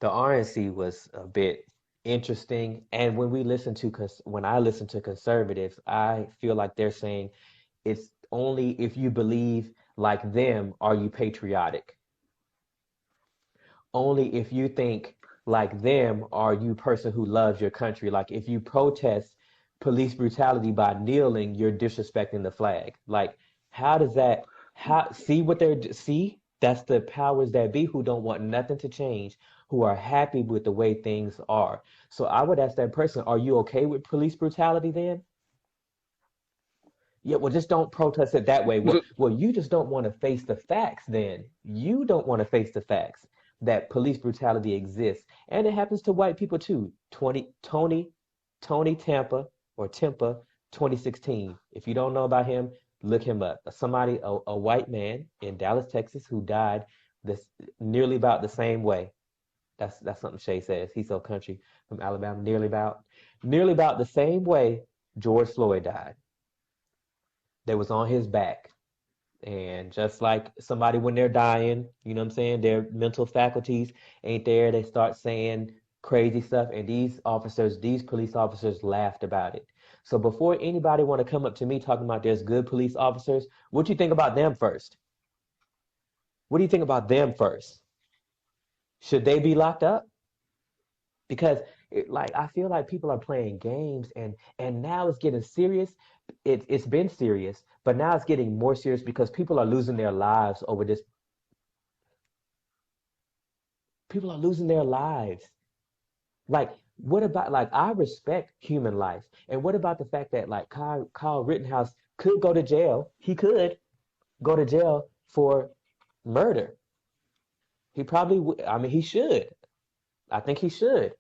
the RNC was a bit interesting. And when I listen to conservatives, I feel like they're saying it's only if you believe like them are you patriotic. Only if you think like them are you a person who loves your country. Like if you protest police brutality by kneeling, you're disrespecting the flag. Like how does that how see what they're see? That's the powers that be who don't want nothing to change, who are happy with the way things are. So I would ask that person, are you okay with police brutality then? Yeah, well, just don't protest it that way. Well, you just don't want to face the facts then. You don't want to face the facts that police brutality exists. And it happens to white people too. 20, Tony Tampa or Tempa 2016. If you don't know about him, look him up. A white man in Dallas, Texas, who died this nearly about the same way. That's something Shay says. He's so country from Alabama. Nearly about the same way George Floyd died. That was on his back. And just like somebody when they're dying, you know what I'm saying, their mental faculties ain't there. They start saying crazy stuff. And these police officers laughed about it. So before anybody want to come up to me talking about there's good police officers, what do you think about them first? What do you think about them first? Should they be locked up? Because I feel like people are playing games and now it's getting serious. It's been serious, but now it's getting more serious because people are losing their lives over this. People are losing their lives. Like, what about like I respect human life, and what about the fact that like Kyle Rittenhouse could go to jail? He could go to jail for murder. He probably would. I mean, he should. I think he should.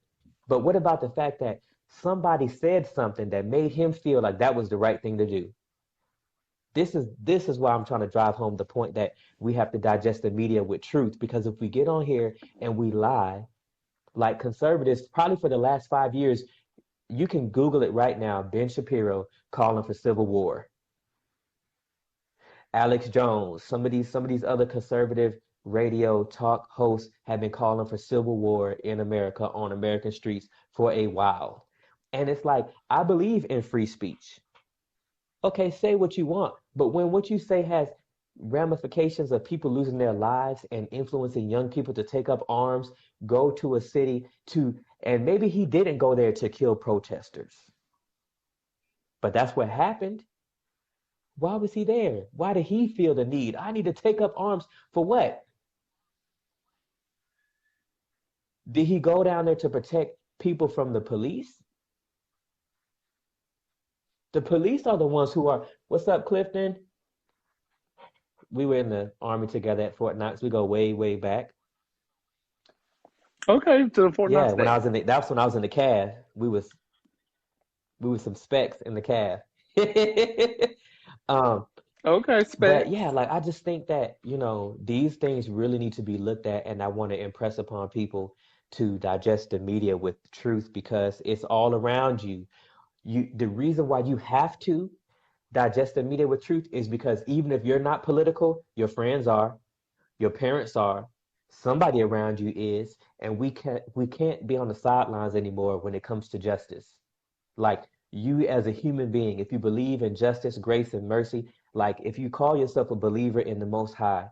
But what about the fact that somebody said something that made him feel like that was the right thing to do? This is why I'm trying to drive home the point that we have to digest the media with truth. Because if we get on here and we lie, like conservatives, probably for the last 5 years, you can Google it right now. Ben Shapiro calling for civil war. Alex Jones, some of these other conservative radio talk hosts have been calling for civil war in America on American streets for a while. And it's like, I believe in free speech. Okay, say what you want, but when what you say has ramifications of people losing their lives and influencing young people to take up arms, go to a city and maybe he didn't go there to kill protesters, but that's what happened. Why was he there? Why did he feel the need? I need to take up arms for what? Did he go down there to protect people from the police? The police are the ones who are, what's up, Clifton? We were in the army together at Fort Knox. We go way, way back. Okay, to the Fort Yeah, Knox when I days. was in the that's when I was in the cab. We were some specs in the cab. um, Okay, but yeah, specs. like I just think that, these things really need to be looked at, and I want to impress upon people to digest the media with truth because it's all around you. The reason why you have to digest the media with truth is because even if you're not political, your friends are, your parents are, somebody around you is, and we can't be on the sidelines anymore when it comes to justice. Like you as a human being, if you believe in justice, grace, and mercy, like if you call yourself a believer in the Most High,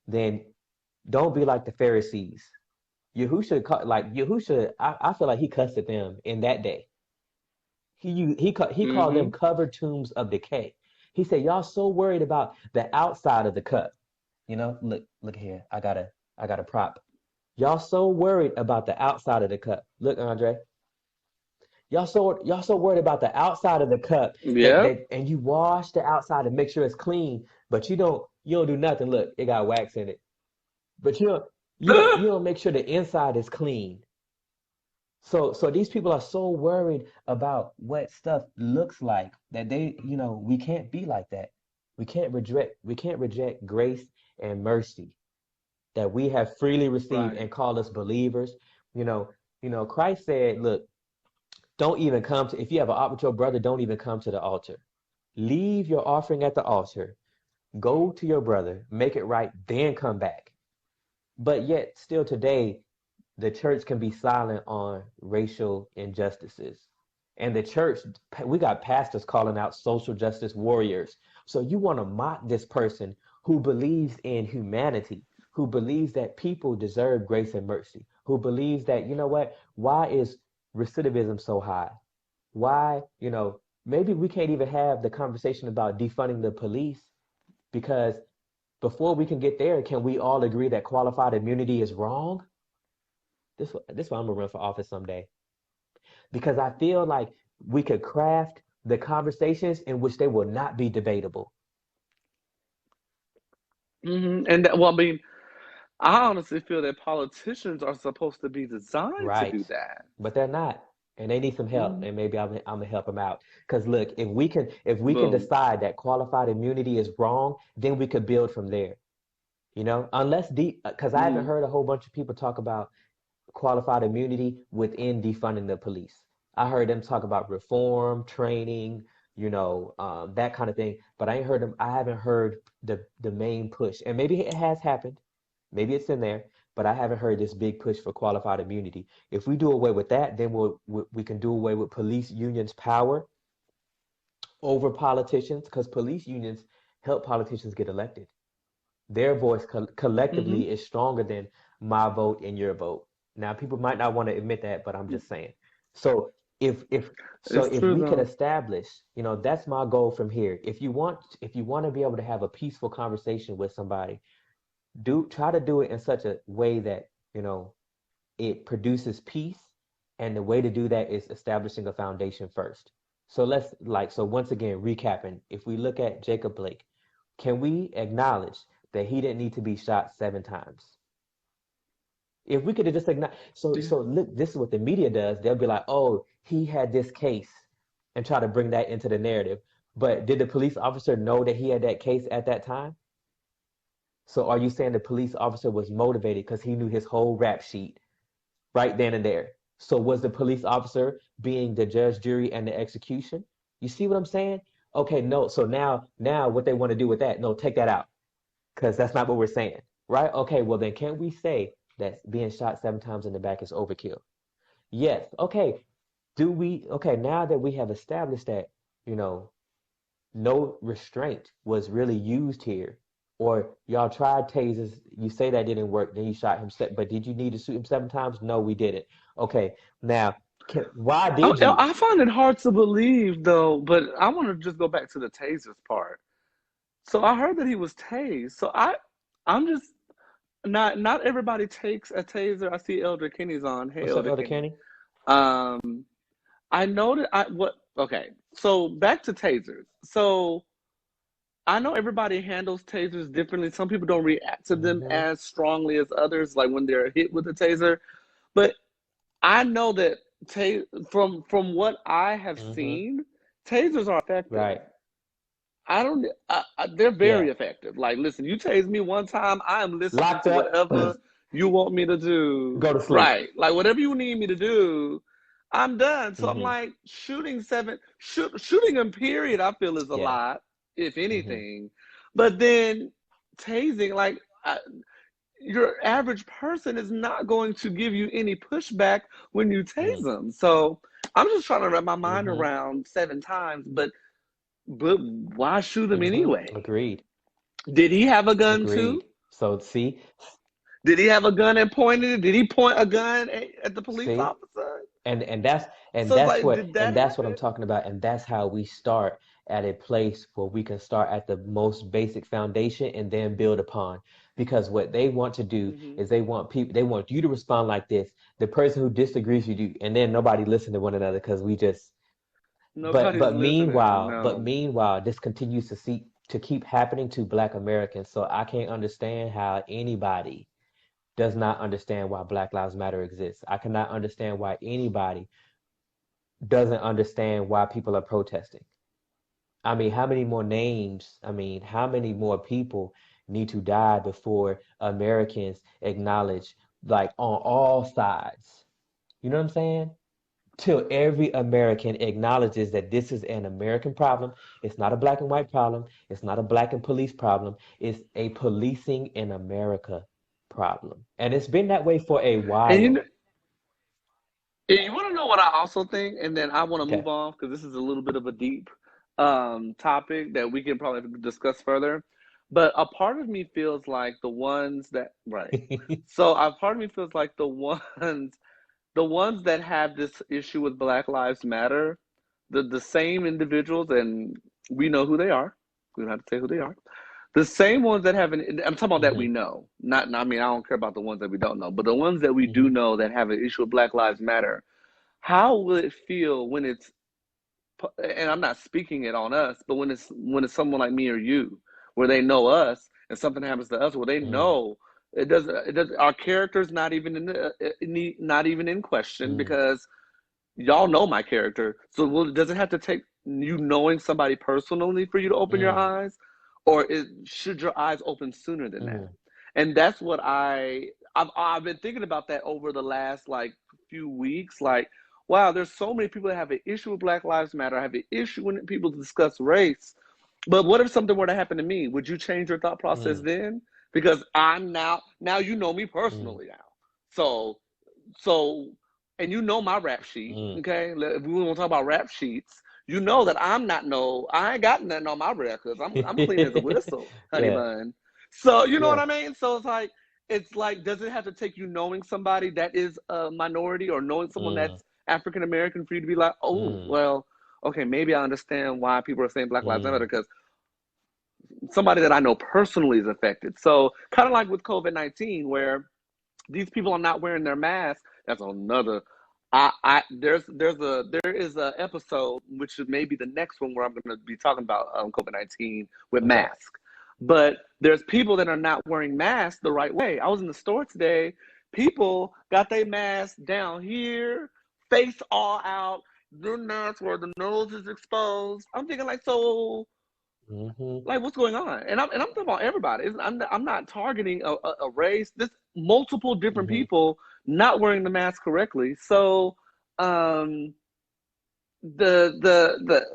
then don't be like the Pharisees. Yahusha, I feel like he cussed at them in that day. He called them Mm-hmm. covered tombs of decay. He said, "Y'all so worried about the outside of the cup. Look here. I got a prop. Y'all so worried about the outside of the cup. Look, Andre. Y'all so worried about the outside of the cup Yep. and you wash the outside and make sure it's clean, but you don't do nothing. Look, it got wax in it. But you don't make sure the inside is clean. So these people are so worried about what stuff looks like that we can't be like that. We can't reject grace and mercy that we have freely received Right. and call us believers. You know, Christ said, look, don't even come to, if you have an art with your brother, don't even come to the altar. Leave your offering at the altar. Go to your brother, make it right, then come back. But yet, still today, the church can be silent on racial injustices. And the church, we got pastors calling out social justice warriors. So you want to mock this person who believes in humanity, who believes that people deserve grace and mercy, who believes that, you know what, why is recidivism so high? Why, maybe we can't even have the conversation about defunding the police because before we can get there, can we all agree that qualified immunity is wrong? This why I'm gonna run for office someday because I feel like we could craft the conversations in which they will not be debatable. And that, well, I mean, I honestly feel that politicians are supposed to be designed to Right. do that. But they're not. And they need some help. Hmm. And maybe I'm gonna help them out. Because look, if we can Boom. decide that qualified immunity is wrong, then we could build from there. Unless because I haven't Mm. heard a whole bunch of people talk about qualified immunity within defunding the police. I heard them talk about reform, training, that kind of thing. But I ain't heard them. I haven't heard the main push. And maybe it has happened. Maybe it's in there. But I haven't heard this big push for qualified immunity. If we do away with that, then we can do away with police unions' power over politicians, because police unions help politicians get elected. Their voice Hmm. collectively is stronger than my vote and your vote. Now, people might not want to admit that, but I'm just saying. So It's if true we can though. establish, that's my goal from here. If you want to be able to have a peaceful conversation with somebody, try to do it in such a way that, it produces peace. And the way to do that is establishing a foundation first. So once again, recapping, if we look at Jacob Blake, can we acknowledge that he didn't need to be shot 7 times? If we could have just acknowledged, Yeah. so look, this is what the media does. They'll be like, oh, he had this case and try to bring that into the narrative. But did the police officer know that he had that case at that time? So are you saying the police officer was motivated because he knew his whole rap sheet right then and there? So was the police officer being the judge, jury, and the execution? You see what I'm saying? Okay, no. So now what they want to do with that? No, take that out because that's not what we're saying, right? Okay, well then can't we say that being shot 7 times in the back is overkill? Yes. Okay. Okay, now that we have established that, you know, no restraint was really used here, or y'all tried tasers, you say that didn't work, then you shot him, but did you need to shoot him 7 times? No, we didn't. Okay, now, why did you? I find it hard to believe though, but I want to just go back to the tasers part. So I heard that he was tased. I'm just not everybody takes a taser. I see Elder Kenny's on. Hey, What's up, Elder Elder Kenny. Kenny? Um, I know that I what okay. So back to tasers. So I know everybody handles tasers differently. Some people don't react to them Mm-hmm. as strongly as others, like when they're hit with a taser. But I know that from what I have Mm-hmm. seen, tasers are effective. Right. I don't. They're Yeah. very effective. Like, listen, you tase me one time, I am listening Locked to up. whatever you want me to do. Go to sleep. Right, like whatever you need me to do, I'm done. So I'm Mm-hmm. like, shooting them. Period. I feel is a Yeah. lot, if Mm-hmm. anything. But then tasing, like, your average person is not going to give you any pushback when you tase Mm. them. So I'm just trying to wrap my mind Mm-hmm. around 7 times, but why shoot him Mm-hmm. anyway? Agreed. Did he have a gun too? Agreed. So see, Did he have a gun and pointed it? Did he point a gun at the police see, officer? and that's and So it's that's like, what did that and that's what I'm happen? talking about, and that's how we start at a place where we can start at the most basic foundation and then build upon. Because what they want to do Hmm. is they want you to respond like this, the person who disagrees with you, and then nobody listen to one another because we just but Nobody's but listening. meanwhile, No. this continues to keep happening to Black Americans. So I can't understand how anybody does not understand why Black Lives Matter exists. I cannot understand why anybody doesn't understand why people are protesting. I mean, how many more names, I mean, how many more people need to die before Americans acknowledge, like, on all sides? You know what I'm saying? Till every American acknowledges that this is an American problem. It's not a black and white problem. It's not a black and police problem. It's a policing in America problem. And it's been that way for a And while. you want to know what I also think, and then I want to Okay. move on because this is a little bit of a deep topic that we can probably discuss further. But a part of me feels like the ones that right. So a part of me feels like the ones that have this issue with Black Lives Matter, the same individuals, and we know who they are. We don't have to say who they are. The same ones that have an, I'm talking about that we Hmm. know. Not, I mean, I don't care about the ones that we don't know, but the ones that we do Hmm. know that have an issue with Black Lives Matter, how will it feel when it's, and I'm not speaking it on us, but when it's someone like me or you, where they know us and something happens to us, where they Mm, know it doesn't our character's not even not even in question mm, because y'all know my character. So does it have to take you knowing somebody personally for you to open your mm, eyes, or should your eyes open sooner than that? mm, And that's what I've been thinking about that over the last like few weeks. Like, wow, there's so many people that have an issue with Black Lives Matter. I have an issue when people discuss race. But what if something were to happen to me? Would you change your thought process mm, then? Because I'm now you know me mm, personally now. So so, and you know my rap sheet, mm. okay? If we want to talk about rap sheets, you know that I ain't got nothing on my records. I'm clean as a whistle, honey Yeah, bun. So you know what yeah. I mean? So it's like, does it have to take you knowing somebody that is a minority or knowing someone Mm, that's African American for you to be like, oh, mm, well, okay, maybe I understand why people are saying Black Lives Matter mm, because somebody that I know personally is affected. So kind of like with COVID-19, where these people are not wearing their mask. That's another. There is a episode which is maybe the next one where I'm going to be talking about COVID-19 with okay. masks. But there's people that are not wearing masks the right way. I was in the store today. People got their masks down here, face all out, their mask where the nose is exposed. I'm thinking like, so Hmm. like what's going on? And I'm talking about everybody. I'm not targeting a race. This multiple different Hmm. people not wearing the mask correctly. So um the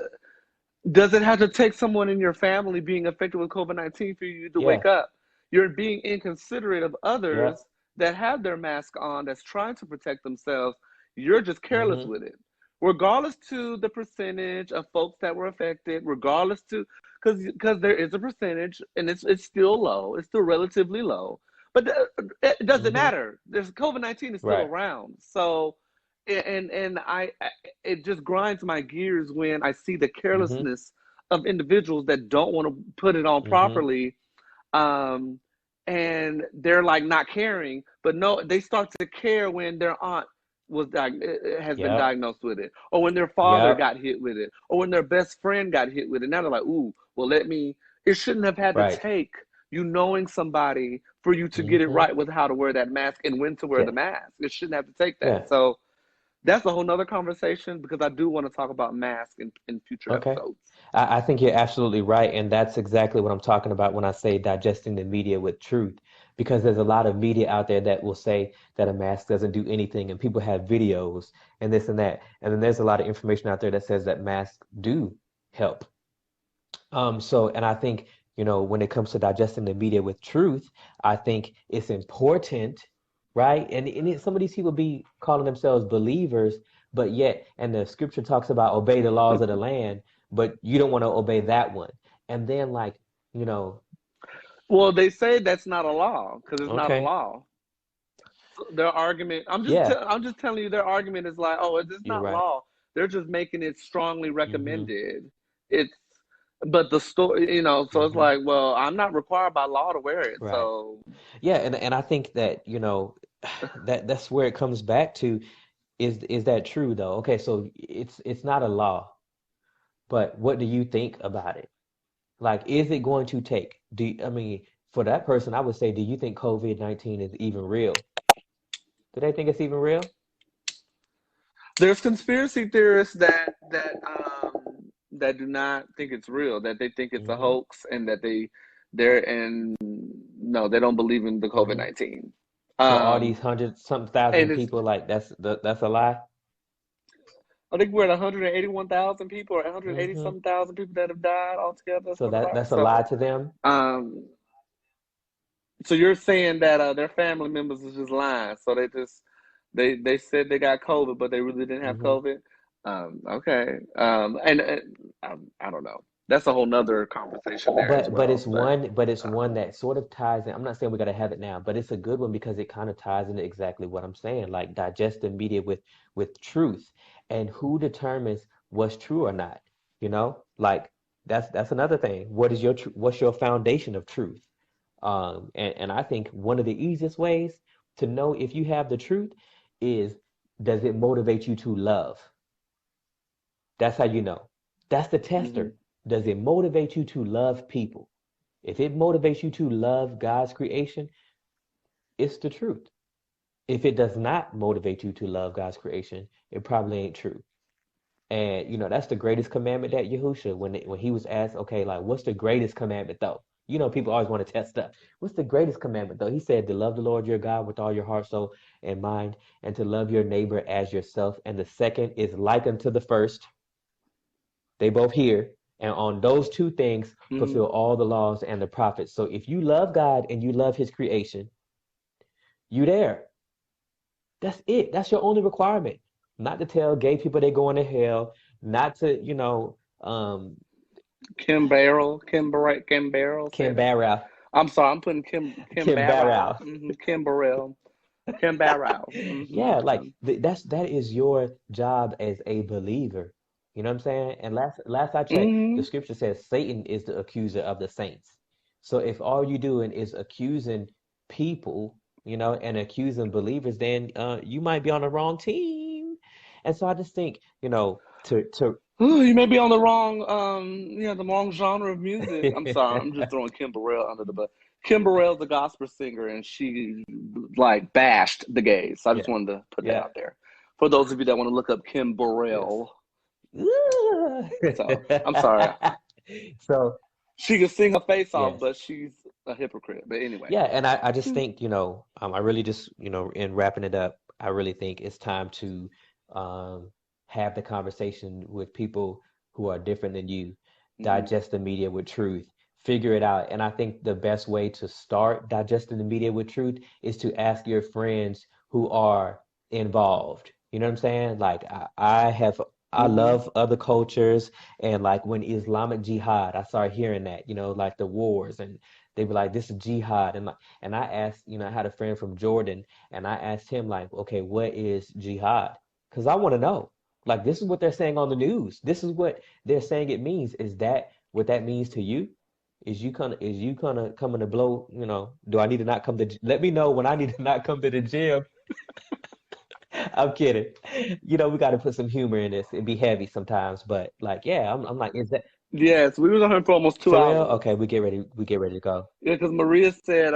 does it have to take someone in your family being affected with COVID-19 for you to Yeah, wake up? You're being inconsiderate of yeah. others that have their mask on, that's trying to protect themselves. You're just careless Hmm. with it. Regardless to the percentage of folks that were affected, regardless to because there is a percentage and it's still low, it's still relatively low. But it doesn't Hmm. matter. There's COVID-19 is still Right. around. So and it just grinds my gears when I see the Hmm. carelessness of individuals that don't want to put it on Hmm. properly, um, and they're like not caring. But no, they start to care when their aunt has been Yep. diagnosed with it, or when their father Yep. got hit with it, or when their best friend got hit with it. Now they're like, ooh, well, let me. It shouldn't have had to Right. take you knowing somebody for you to get it Hmm. right with how to wear that mask and when to wear the Yeah. mask. It shouldn't have to take that. Yeah. So that's a whole nother conversation because I do want to talk about masks in future Okay. episodes. I think you're absolutely right. And that's exactly what I'm talking about when I say digesting the media with truth. Because there's a lot of media out there that will say that a mask doesn't do anything, and people have videos and this and that. And then there's a lot of information out there that says that masks do help. And I think, when it comes to digesting the media with truth, I think it's important, right? Some of these people be calling themselves believers, but yet, and the scripture talks about obey the laws of the land, but you don't want to obey that one. And then, like, you know, Well, they say that's not a law because it's not a okay, law. So their argument, yeah, I'm just telling you, their argument is like, oh, it's you're not right. law. They're just making it strongly Hmm. recommended. It's, but the story, so it's Hmm. like, well, I'm not required by law to wear it. Right. So Yeah, and I think that, that's where it comes back to, is that true though? Okay, so it's not a law. But what do you think about it? Like, is it going to take? I mean, For that person, I would say, do you think COVID-19 is even real? Do they think it's even real? There's conspiracy theorists that do not think it's real, that they think it's a Hmm. hoax, and that they're and no, they don't believe in the COVID Hmm. 19. So all Um, these hundred some and thousand it's people, like that's a lie. I think we're at 181,000 people, or 180 Hmm. something thousand people that have died altogether So so far. that's a lie to them. Um, so you're saying that their family members is just lying, so they said they got COVID, but they really didn't have Hmm. COVID. Okay, and I don't know. That's a whole nother conversation there as But well. it's But one that sort of ties in. I'm not saying we gotta have it now, but it's a good one because it kind of ties into exactly what I'm saying, like digest the media with truth, and who determines what's true or not. Like that's another thing. What's your foundation of truth? And I think one of the easiest ways to know if you have the truth is, does it motivate you to love? That's how you know. That's the mhm, tester. Does it motivate you to love people? If it motivates you to love God's creation, it's the truth. If it does not motivate you to love God's creation, it probably ain't true. And that's the greatest commandment that Yahusha, when he was asked, okay, like what's the greatest commandment though? People always want to test stuff. What's the greatest commandment though? He said to love the Lord your God with all your heart, soul, and mind, and to love your neighbor as yourself. And the second is like unto the first. They both here. And on those two things fulfill mhm. all the laws and the prophets. So if you love God and you love his creation, you there. That's it. That's your only requirement. Not to tell gay people they're going to hell, not to, Kim Barrel Kim said it. Barrow. I'm sorry, I'm putting Kim Kim Barrow, Barrow. Kim Burrell, Kim Barrow. Yeah, like that is your job as a believer. You know what I'm saying? And last I checked, the Mhm. scripture says Satan is the accuser of the saints. So if all you doing is accusing people, and accusing believers, then you might be on the wrong team. And so I just think, to Ooh, you may be on the wrong, the wrong genre of music. I'm sorry, I'm just throwing Kim Burrell under the bus. Kim Burrell's a gospel singer, and she like bashed the gays. So I yeah, just wanted to put that yeah, out there for those of you that want to look up Kim yes. Burrell. So I'm sorry, So she can sing her face off, yes. but she's a hypocrite. But anyway, Yeah, and I just think, I really just, in wrapping it up, I really think it's time to um, have the conversation with people who are different than you, hmm digest the media with truth, figure it out. And I think the best way to start digesting the media with truth is to ask your friends who are involved. You know what I'm saying? Like I hmm love other cultures, and like when Islamic Jihad, I started hearing that, like the wars, and they were like, this is jihad. And I asked, I had a friend from Jordan, and I asked him, like, okay, what is jihad? Because I want to know. Like, this is what they're saying on the news. This is what they're saying it means. Is that what that means to you? Is you kind of coming to blow, do I need to not come to, let me know when I need to not come to the gym. I'm kidding. We got to put some humor in this. It'd be heavy sometimes, but like, yeah, I'm like, is that yes, we was on here for almost two for real? hours. Okay, we get ready to go. Yeah, because Maria said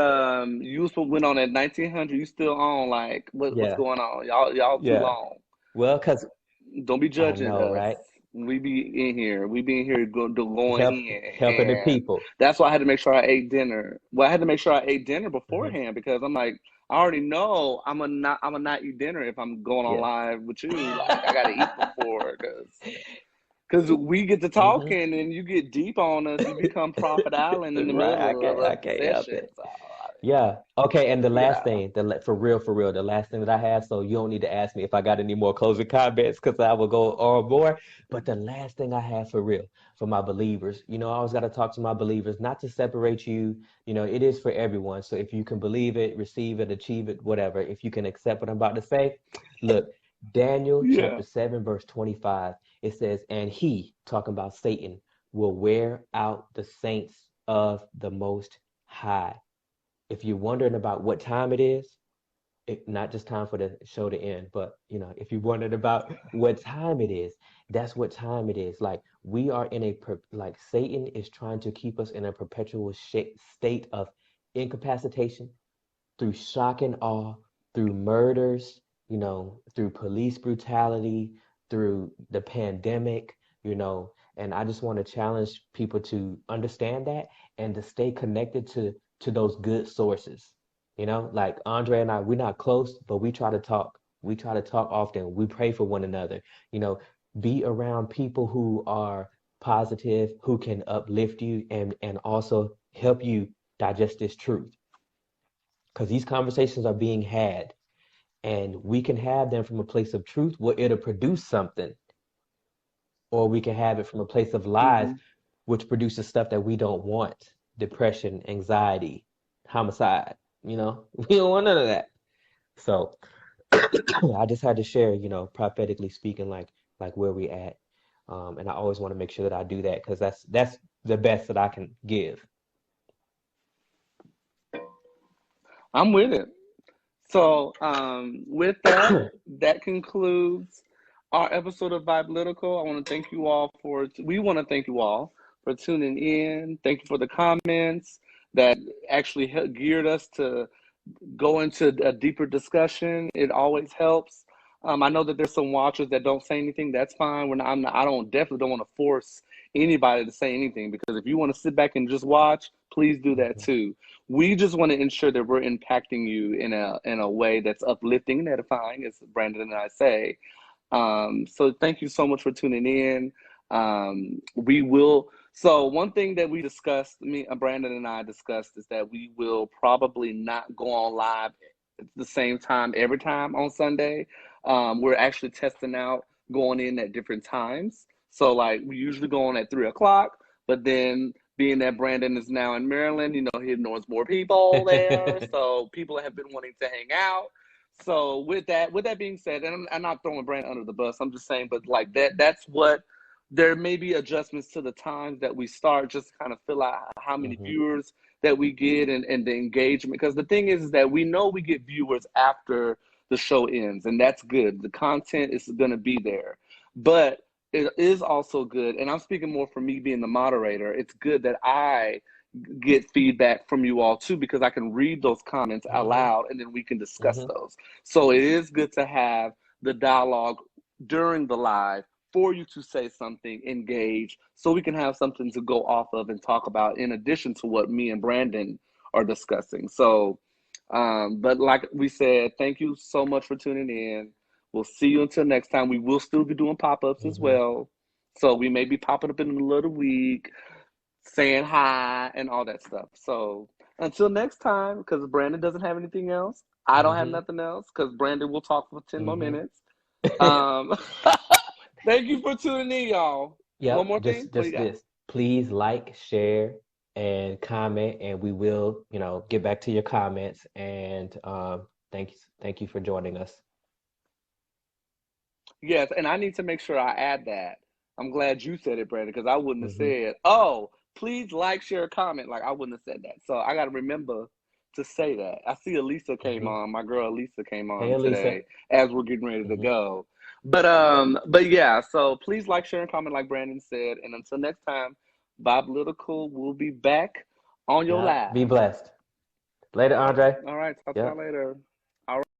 you went on at 1900. You still on? Like what's Yeah, going on? Y'all too yeah. long. Well, because Don't be I judging know, us. right? We be in here. We be in here going Help in, helping the and people. that's why I had to make sure I ate dinner. Well, I had to make sure I ate dinner Hmm. beforehand because I'm like, I already know I'm gonna not eat dinner if I'm going on Yeah. live with you. Like I gotta eat before because we get to Hmm. talking and you get deep on us. You become Prophet Island in the Right. I middle can't I of the can't help session. it. So Yeah. Okay. And the you last know. thing, for real, the last thing that I have, so you don't need to ask me if I got any more closing comments because I will go or more. But the last thing I have for real, for my believers, I always got to talk to my believers, not to separate you. It is for everyone. So if you can believe it, receive it, achieve it, whatever, if you can accept what I'm about to say, look, Daniel Yeah. chapter 7, verse 25, it says, and he, talking about Satan, will wear out the saints of the Most High. If you're wondering about what time it is, not just time for the show to end, but if you're wondering about what time it is, that's what time it is. Like we are in like Satan is trying to keep us in a perpetual state of incapacitation, through shock and awe, through murders, through police brutality, through the pandemic, and I just want to challenge people to understand that and to stay connected to those good sources. Like Andre and I, we're not close, but we try to talk. We try to talk often. We pray for one another. You know, be around people who are positive, who can uplift you and also help you digest this truth. Because these conversations are being had, and we can have them from a place of truth where it'll produce something, or we can have it from a place of lies, Mm-hmm. which produces stuff that we don't want: depression, anxiety, homicide. We don't want none of that. So I just had to share, prophetically speaking, like where we at. And I always want to make sure that I do that because that's the best that I can give. I'm with it. So, with that, that concludes our episode of Vibelytical. We want to thank you all for tuning in. Thank you for the comments that actually geared us to go into a deeper discussion. It always helps. I know that there's some watchers that don't say anything. That's fine. I definitely don't want to force anybody to say anything, because if you want to sit back and just watch, please do that too. We just want to ensure that we're impacting you in a way that's uplifting and edifying, as Brandon and I say. So thank you so much for tuning in. We will. So one thing that we discussed, Brandon and I discussed, is that we will probably not go on live at the same time every time on Sunday. We're actually testing out going in at different times. So like we usually go on at 3 o'clock, but then being that Brandon is now in Maryland, he knows more people there. So people have been wanting to hang out. So with that being said, and I'm not throwing Brandon under the bus, I'm just saying, but like that's what, there may be adjustments to the times that we start, just to kind of fill out how many viewers that we get and the engagement. Because the thing is that we know we get viewers after the show ends, and that's good. The content is going to be there. But it is also good, and I'm speaking more for me being the moderator, it's good that I get feedback from you all too, because I can read those comments out loud and then we can discuss those. So it is good to have the dialogue during the live for you to say something, engage, so we can have something to go off of and talk about in addition to what me and Brandon are discussing. So, but like we said, thank you so much for tuning in. We'll see you until next time. We will still be doing pop-ups as well. So we may be popping up in the middle of the week, saying hi and all that stuff. So until next time, because Brandon doesn't have anything else, I don't have nothing else, because Brandon will talk for 10 more minutes. Thank you for tuning in, y'all. Yep, One more thing? just this. Please like, share, and comment, and we will, get back to your comments. And thank you for joining us. Yes, and I need to make sure I add that. I'm glad you said it, Brandon, because I wouldn't have said, oh, please like, share, comment. Like, I wouldn't have said that. So I got to remember to say that. I see Elisa came on. My girl Elisa came on today as we're getting ready to go. But yeah, so please like, share, and comment like Brandon said. And until next time, Vibelytical will be back on your live. Be blessed. Later, Andre. All right, talk to y'all later.